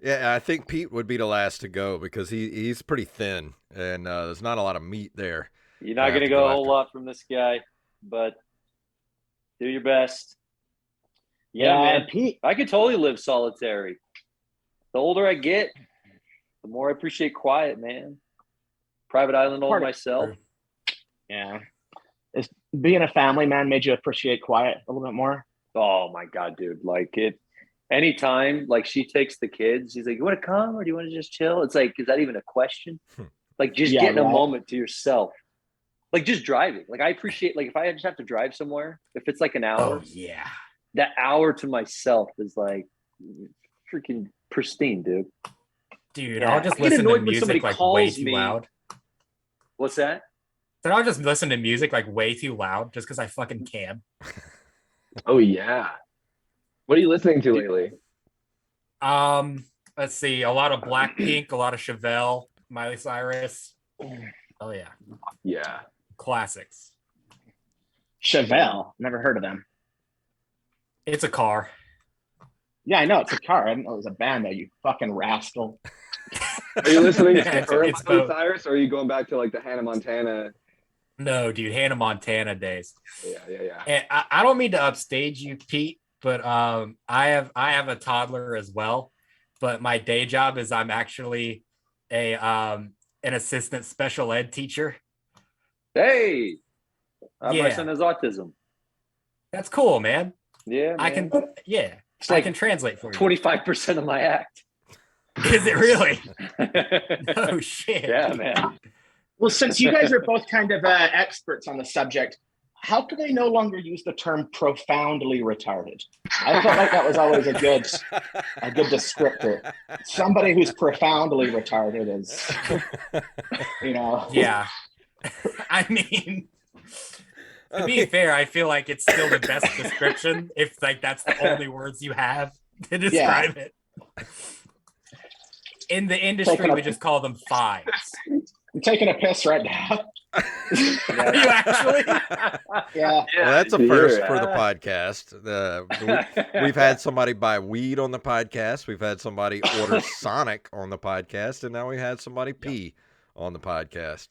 Yeah, I think Pete would be the last to go because he's pretty thin and there's not a lot of meat there. You're not have going to to go go a whole after. lot from this guy, but do your best. Yeah, Man. Pete. I could totally live solitary. The older I get, the more I appreciate quiet, man. Private island all to myself. Yeah. Is being a family man made you appreciate quiet a little bit more? Oh my God, dude. Like it anytime like she takes the kids, she's like, you want to come or do you want to just chill? It's like, is that even a question? Like just getting a moment to yourself. Like just driving. Like I appreciate like if I just have to drive somewhere, if it's like an hour, that hour to myself is like freaking pristine, dude. Dude, I'll just listen to music like way too loud. What's that? Then I'll just listen to music like way too loud just because I fucking can. Oh yeah. What are you listening to lately? Let's see, a lot of Blackpink, a lot of Chevelle, Miley Cyrus. Oh yeah. Yeah. Classics. Chevelle. Never heard of them. It's a car. Yeah, I know it's a car. I didn't know it was a band though, you fucking rascal. Are you listening Yeah, to current it's Miley both. Cyrus, or are you going back to like the Hannah Montana? No, dude, Hannah Montana days. Yeah. And I don't mean to upstage you, Pete, but I have a toddler as well. But my day job is I'm actually an assistant special ed teacher. Hey, my son has autism. That's cool, man. Yeah, man. I can It's like I can translate for you. 25% of my act. Is it really? Oh shit. Yeah, man. Well, since you guys are both kind of experts on the subject, how could they no longer use the term profoundly retarded? I felt like that was always a good descriptor. Somebody who's profoundly retarded is, Yeah. I mean, to be fair, I feel like it's still the best description if like that's the only words you have to describe it. In the industry, we just call them fives. I'm taking a piss right now. Are you actually? Yeah. Well, that's a first for the podcast. We've had somebody buy weed on the podcast. We've had somebody order Sonic on the podcast, and now we had somebody pee on the podcast.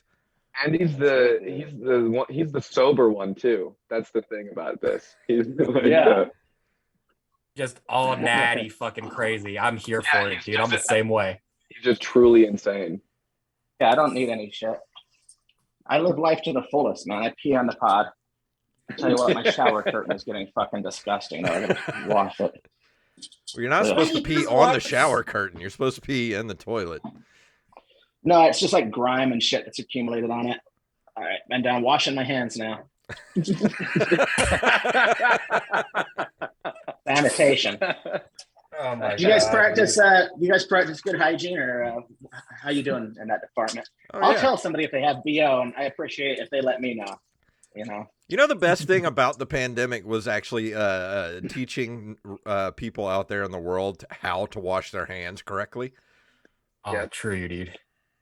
And he's the sober one too. That's the thing about this. He's like, Just all natty fucking crazy. I'm here for it, dude. I'm the same way. He's just truly insane. Yeah, I don't need any shit. I live life to the fullest, man. I pee on the pod. I tell you what, my shower curtain is getting fucking disgusting. I gotta wash it. Well, you're not supposed to pee on the shower curtain. You're supposed to pee in the toilet. No, it's just like grime and shit that's accumulated on it. All right, and I'm washing my hands now. Sanitation. Oh my Do you guys practice? You guys practice good hygiene, or how you doing in that department? I'll tell somebody if they have BO, and I appreciate if they let me know. You know, the best thing about the pandemic was actually teaching people out there in the world how to wash their hands correctly. Oh, yeah, true, dude.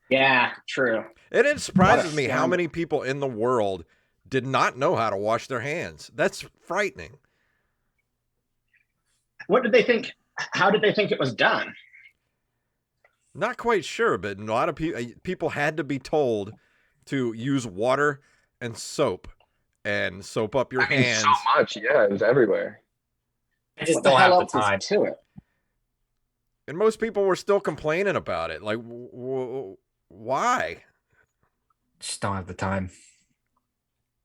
Yeah, true. And it surprises me how many people in the world did not know how to wash their hands. That's frightening. What did they think? How did they think it was done? Not quite sure, but a lot of people had to be told to use water and soap up your hands. So much, yeah, it was everywhere. I just don't have the time to it. And most people were still complaining about it. Like, why? Just don't have the time.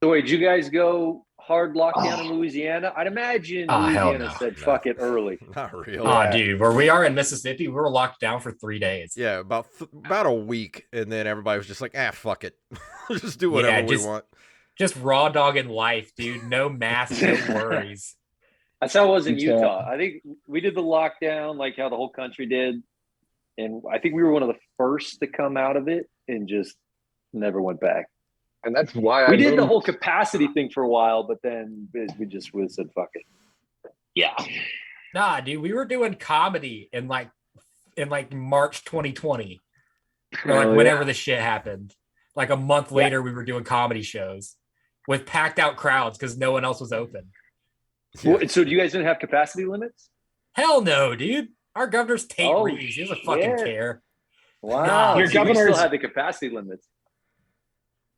So wait, did you guys go hard lockdown in Louisiana? I'd imagine Louisiana said fuck it early. Not really. Oh, dude, where we are in Mississippi, we were locked down for 3 days. Yeah, about a week, and then everybody was just like, fuck it. We'll just do whatever we want. Just raw dogging life, dude. No masks, no worries. That's how it was in Utah. I think we did the lockdown like how the whole country did. And I think we were one of the first to come out of it and just never went back. And that's why we did the whole capacity thing for a while, but then we said, fuck it. Yeah. Nah, dude, we were doing comedy in like March 2020. Or like whenever the shit happened. Like a month later, we were doing comedy shows with packed out crowds because no one else was open. Well, so do you guys didn't have capacity limits? Hell no, dude. Our governor's Tate Reeves. He doesn't fucking care. Wow. Your governor still had the capacity limits.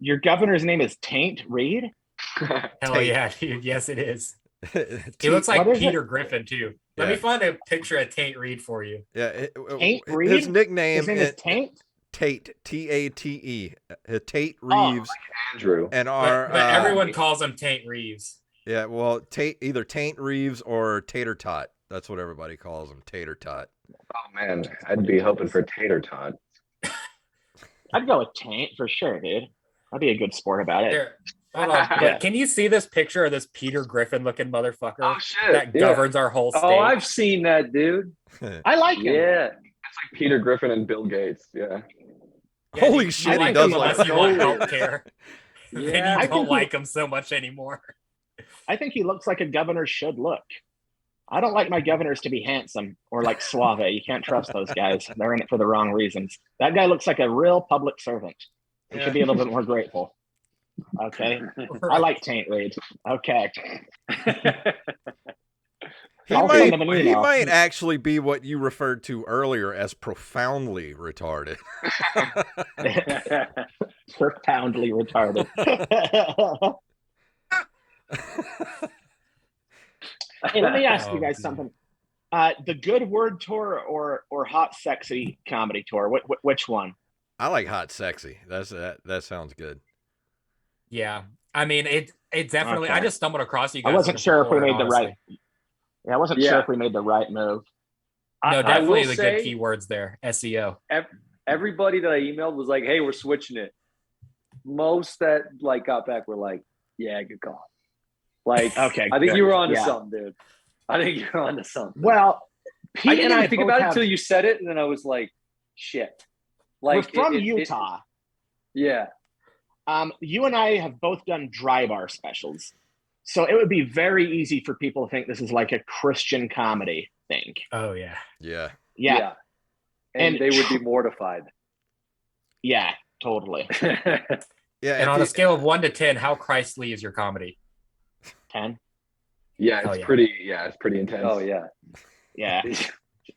Your governor's name is Taint Reed? Hell Tate. yeah, dude. Yes, it is. He looks like What is Peter Griffin too. Let me find a picture of Tate Reed for you. Yeah, Taint Reed? his nickname His name is Taint? Tate, Tate. Tate Reeves, Andrew. and But everyone calls him Tate Reeves. Yeah, well, either Taint Reeves or Tater Tot. That's what everybody calls him, Tater Tot. Oh man, I'd be hoping for Tater Tot. I'd go with Taint for sure, dude. I'd be a good sport about it. Here, hold on. Yeah. Can you see this picture of this Peter Griffin looking motherfucker Oh shit! that governs our whole state? Oh, I've seen that, dude. I like him. Yeah. It's like Peter Griffin and Bill Gates. Yeah. Yeah, Holy you shit, he like does him like unless you want that. healthcare. Yeah, Then I you think don't he- like him so much anymore. I think he looks like a governor should look. I don't like my governors to be handsome or like suave. You can't trust those guys. They're in it for the wrong reasons. That guy looks like a real public servant. He should be a little bit more grateful. Okay. I like Taint Reed. Okay. He I'll send him an email. might actually be what you referred to earlier as profoundly retarded. Profoundly retarded. Hey, let me ask you guys something. The Good Word Tour or Hot Sexy Comedy Tour? Which one? I like hot sexy. That sounds good. Yeah, I mean it definitely. Okay. I just stumbled across you guys. I wasn't sure if we made the honestly. right. Yeah, I wasn't sure if we made the right move. No, I definitely will the say- good keywords there. SEO. Everybody that I emailed was like, "Hey, we're switching it." Most that like got back were like, "Yeah, good call." Like, Okay, I think good. you were onto Yeah. something, dude. I think you're onto something. Well, I Pete didn't and I even think both about it have- until you said it, and then I was like, "Shit!" We're Like from it- Utah. yeah. You and I have both done dry bar specials, so it would be very easy for people to think this is like a Christian comedy thing. Oh yeah. Yeah. Yeah, And, And- they would be mortified. yeah, totally. Yeah. And if on you- a scale of 1 to 10, how Christly is your comedy? 10. Yeah, Oh, it's yeah. pretty. Yeah, it's pretty intense. Oh yeah. Yeah.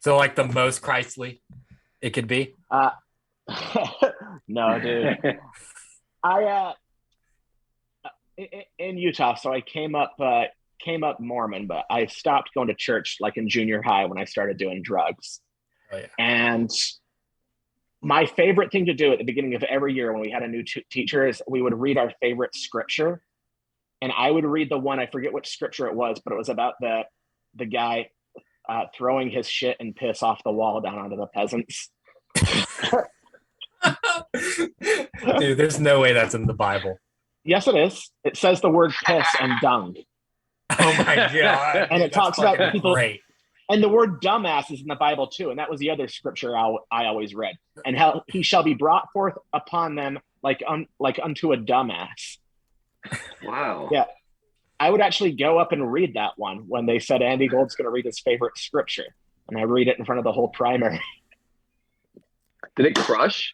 So like the most Christly it could be. No, dude. I in Utah, so I came up Mormon, but I stopped going to church like in junior high when I started doing drugs. Oh yeah. And my favorite thing to do at the beginning of every year when we had a new teacher is we would read our favorite scripture, and I would read the one, I forget which scripture it was, but it was about the guy throwing his shit and piss off the wall down onto the peasants. Dude, there's no way that's in the Bible. Yes, it is. It says the word piss and dung. Oh my god. And it That's talks about fucking people- great. And the word dumbass is in the Bible too. And that was the other scripture I always read. And how he shall be brought forth upon them like unto a dumbass. Wow. Yeah. I would actually go up and read that one when they said Andy Gold's going to read his favorite scripture. And I read it in front of the whole primary. Did it crush?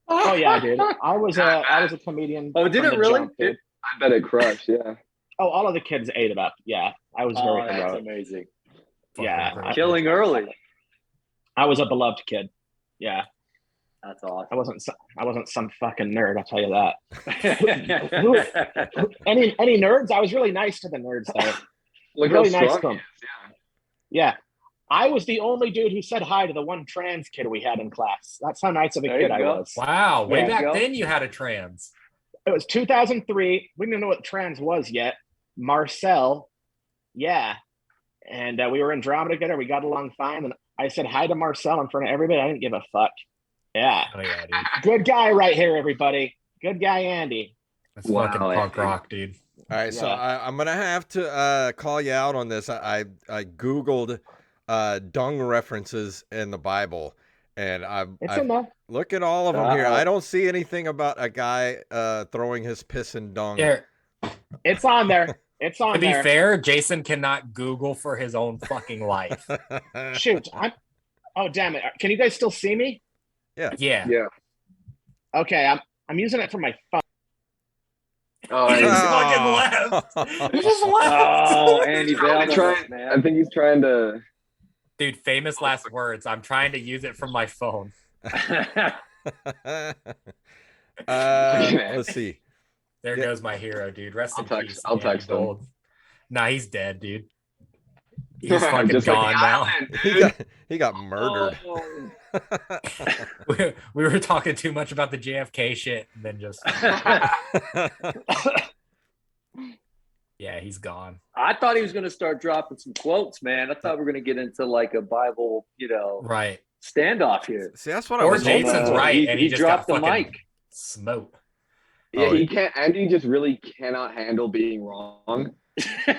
Oh yeah, dude. I was a comedian. Oh, did from it the really? jump, dude. I bet it crushed. Yeah. Oh, all of the kids ate it up. Yeah. I was Oh, very that's heroic. amazing. Yeah. Fucking great. Killing early. I was a beloved kid. Yeah. That's awesome. I wasn't some fucking nerd, I'll tell you that. That's Any nerds? I was really nice to the nerds though. Look Really how nice strong to he him. is. Yeah. I was the only dude who said hi to the one trans kid we had in class. That's how nice of a There kid you I go. was. Wow, way There you back go. then you had a trans. It was 2003. We didn't know what trans was yet. Marcel, yeah. And we were in drama together. We got along fine. And I said hi to Marcel in front of everybody. I didn't give a fuck. Yeah. Oh yeah, dude. Good guy right here, everybody. Good guy, Andy. That's Wow, fucking punk Andy. rock, dude. All right, so Yeah. I'm gonna have to call you out on this. I googled dung references in the Bible, and It's in there. look at all of them here. Uh-oh. I don't see anything about a guy throwing his piss and dung. Here, It's on there. It's on to be there. fair, Jason cannot Google for his own fucking life. Shoot. Oh, damn it. Can you guys still see me? Yeah. Yeah. Okay. I'm using it for my phone. Oh, He Andy. just fucking left. He just left. Oh, Andy I'm Bell, trying- man. I think he's trying to. Dude, famous last words. I'm trying to use it from my phone. Let's see. There goes my hero, dude. Rest in peace. I'll Andy text him. Gold. Nah, he's dead, dude. He's fucking Just like gone the now. island, He got murdered. Oh. We were talking too much about the JFK shit, and then just yeah, he's gone. I thought he was going to start dropping some quotes, man. I thought we were going to get into like a Bible, Right. standoff here. See, that's what I Or was hoping Jason's for. right, and he just dropped got the fucking mic. smoked. Yeah, Oh, he can't. Andy just really cannot handle being wrong.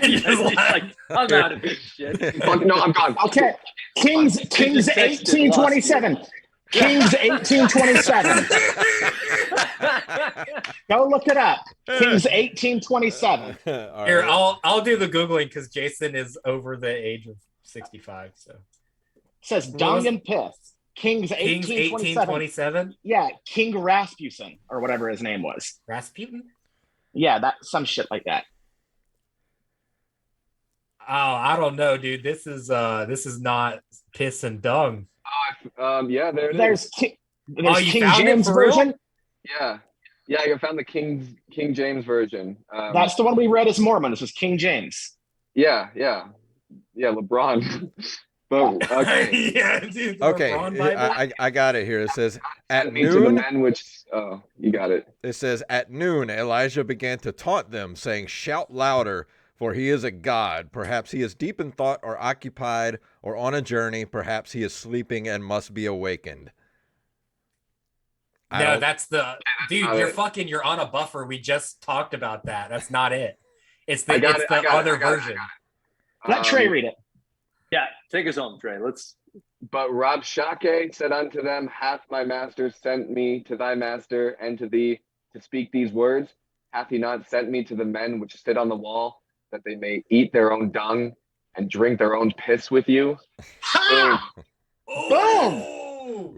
He's like, I'm out of this shit. Fuck, no, I'm gone. Okay, Kings just texted, 1827. Kings 1827. Go look it up. Kings 1827. All Here, right. I'll do the googling because Jason is over the age of 65. So Says dung and piss. Kings Kings 1827. 1827. Yeah, King Rasputin or whatever his name was. Rasputin. Yeah, that some shit like that. Oh, I don't know, dude. This is not piss and dung. Yeah, there it is. There's Oh, you King found it James for real? version. Yeah, I found the King James version. That's the one we read as Mormons. Was King James. Yeah, LeBron. Boom. Okay. Yeah, dude. the Okay, LeBron Bible. I got it here. It says at Sent me to the noon. men which. Oh, you got it. It says at noon, Elijah began to taunt them, saying, "Shout louder, for he is a god. Perhaps he is deep in thought, or occupied, or on a journey. Perhaps he is sleeping and must be awakened." I No, don't- that's the dude. not You're you're on a buffer. We just talked about that. That's not it. It's the I got it's it, the I got it, other I got it, I version. Let Trey read it. Yeah, take us home, Trey. Let's. But Rabshakeh said unto them, "Hath my master sent me to thy master and to thee to speak these words? Hath he not sent me to the men which sit on the wall, that they may eat their own dung and drink their own piss with you?" Boom. Boom!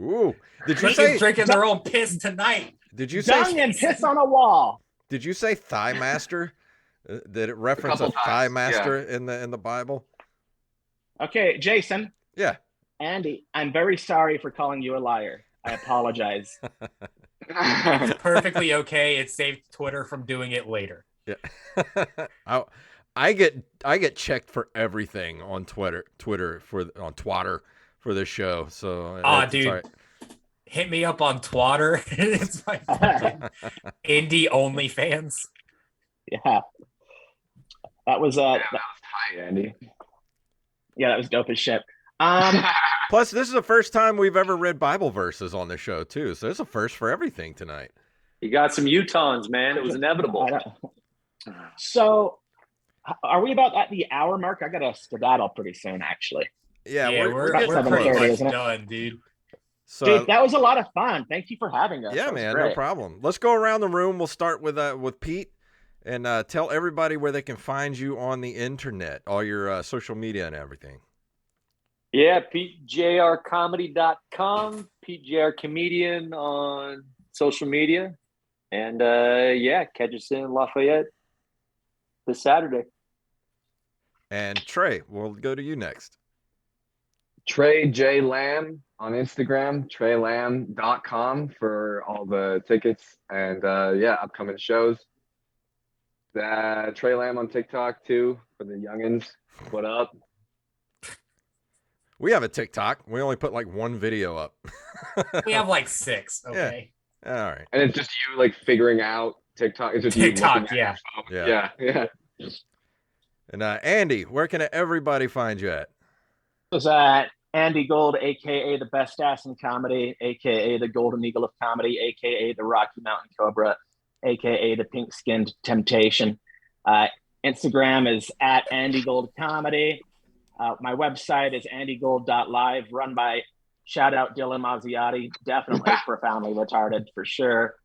Ooh, did you They say? is drinking their own piss tonight. Did you say? Dung and piss on a wall. Did you say thigh master? Did it reference a couple thigh times, master in the Bible? Okay, Jason. Yeah. Andy, I'm very sorry for calling you a liar. I apologize. It's perfectly okay. It saved Twitter from doing it later. Yeah. I get checked for everything on Twitter on Twitter for this show. So it's Dude. all right. Hit me up on Twitter. It's my fucking indie OnlyFans. Yeah. That was Yeah, that was tight, Andy. yeah, that was dope as shit. Plus, this is the first time we've ever read Bible verses on the show too. So it's a first for everything tonight. You got some Utahns, man. It was inevitable. I don't- So are we about at the hour mark? I gotta skedaddle pretty soon, actually. Yeah, we're getting about pretty 7:30, much isn't it? done, dude. So Dude, that was a lot of fun. Thank you for having us. yeah, That was man, great. no problem. Let's go around the room. We'll start with Pete, and tell everybody where they can find you on the internet, all your social media and everything. Yeah, PeteJRComedy.com, PeteJRComedian on social media. And yeah, catch us in Lafayette this Saturday. And Trey, we'll go to you next. Tre J Lamb on Instagram, TreLamb.com for all the tickets and upcoming shows. Tre Lamb on TikTok too for the youngins. What up? We have a TikTok. We only put like one video up. We have like 6. Okay. All right. And it's just you like figuring out TikTok. It's just you TikTok, looking at yeah. your phone. Yeah. And Andy, where can everybody find you at? This is Andy Gold, aka the best ass in comedy, aka the Golden Eagle of comedy, aka the Rocky Mountain Cobra, aka the pink skinned temptation. Instagram is at Andy Gold Comedy. My website is andygold.live, run by shout out Dylan Mazziotti, definitely profoundly retarded for sure.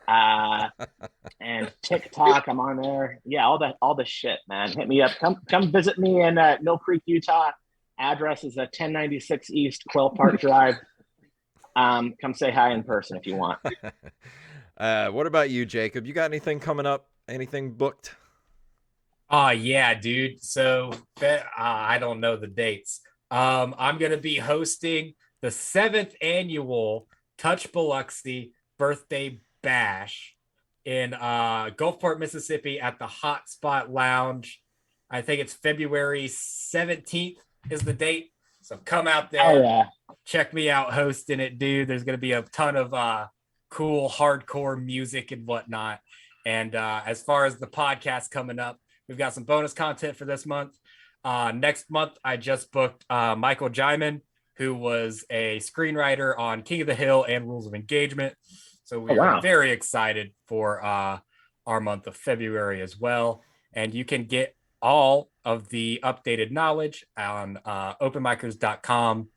And TikTok, I'm on there. Yeah, all the shit, man. Hit me up. Come visit me in Mill Creek, Utah. Address is 1096 East Quail Park Drive. Come say hi in person if you want. What about you, Jacob? You got anything coming up? Anything booked? Oh yeah, dude. So I don't know the dates. I'm gonna be hosting the 7th annual Touch Biloxi birthday bash in Gulfport, Mississippi at the Hot Spot Lounge. I think it's February 17th is the date. So come out there. Oh yeah. Check me out hosting it, dude. There's going to be a ton of cool hardcore music and whatnot. And as far as the podcast coming up, we've got some bonus content for this month. Next month, I just booked Michael Jaiman, who was a screenwriter on King of the Hill and Rules of Engagement. So we're very excited for our month of February as well. And you can get all of the updated knowledge on openmicers.com.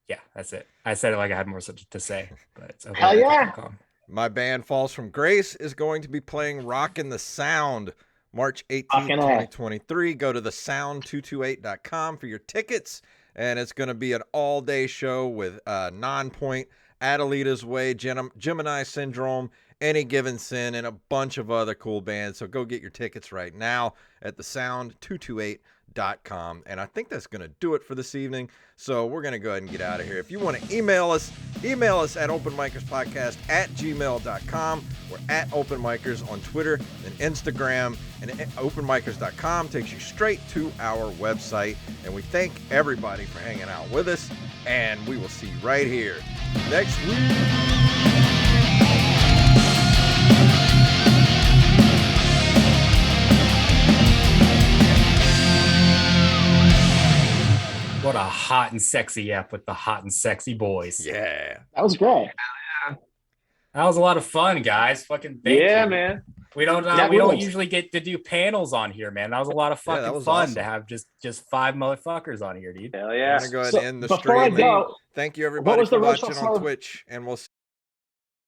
Yeah, that's it. I said it like I had more to say, but it's openmicers.com. My band Falls from Grace is going to be playing Rockin' the Sound March 18th, 2023. Go to thesound228.com for your tickets. And it's going to be an all-day show with Nonpoint, Adelita's Way, Gemini Syndrome, Any Given Sin, and a bunch of other cool bands. So go get your tickets right now at thesound228.com. And I think that's going to do it for this evening. So we're going to go ahead and get out of here. If you want to email us at openmicerspodcast@gmail.com. We're at OpenMicers on Twitter and Instagram. And openmicers.com takes you straight to our website. And we thank everybody for hanging out with us. And we will see you right here next week. What a hot and sexy app with the hot and sexy boys. Yeah. That was great. That was a lot of fun, guys. Fucking thank you. Man. We don't usually get to do panels on here, man. That was a lot of fucking fun awesome. To have just five motherfuckers on here, dude. Hell yeah. I'm gonna go ahead and end the before stream. I go, thank you everybody for watching on song? Twitch, and we'll see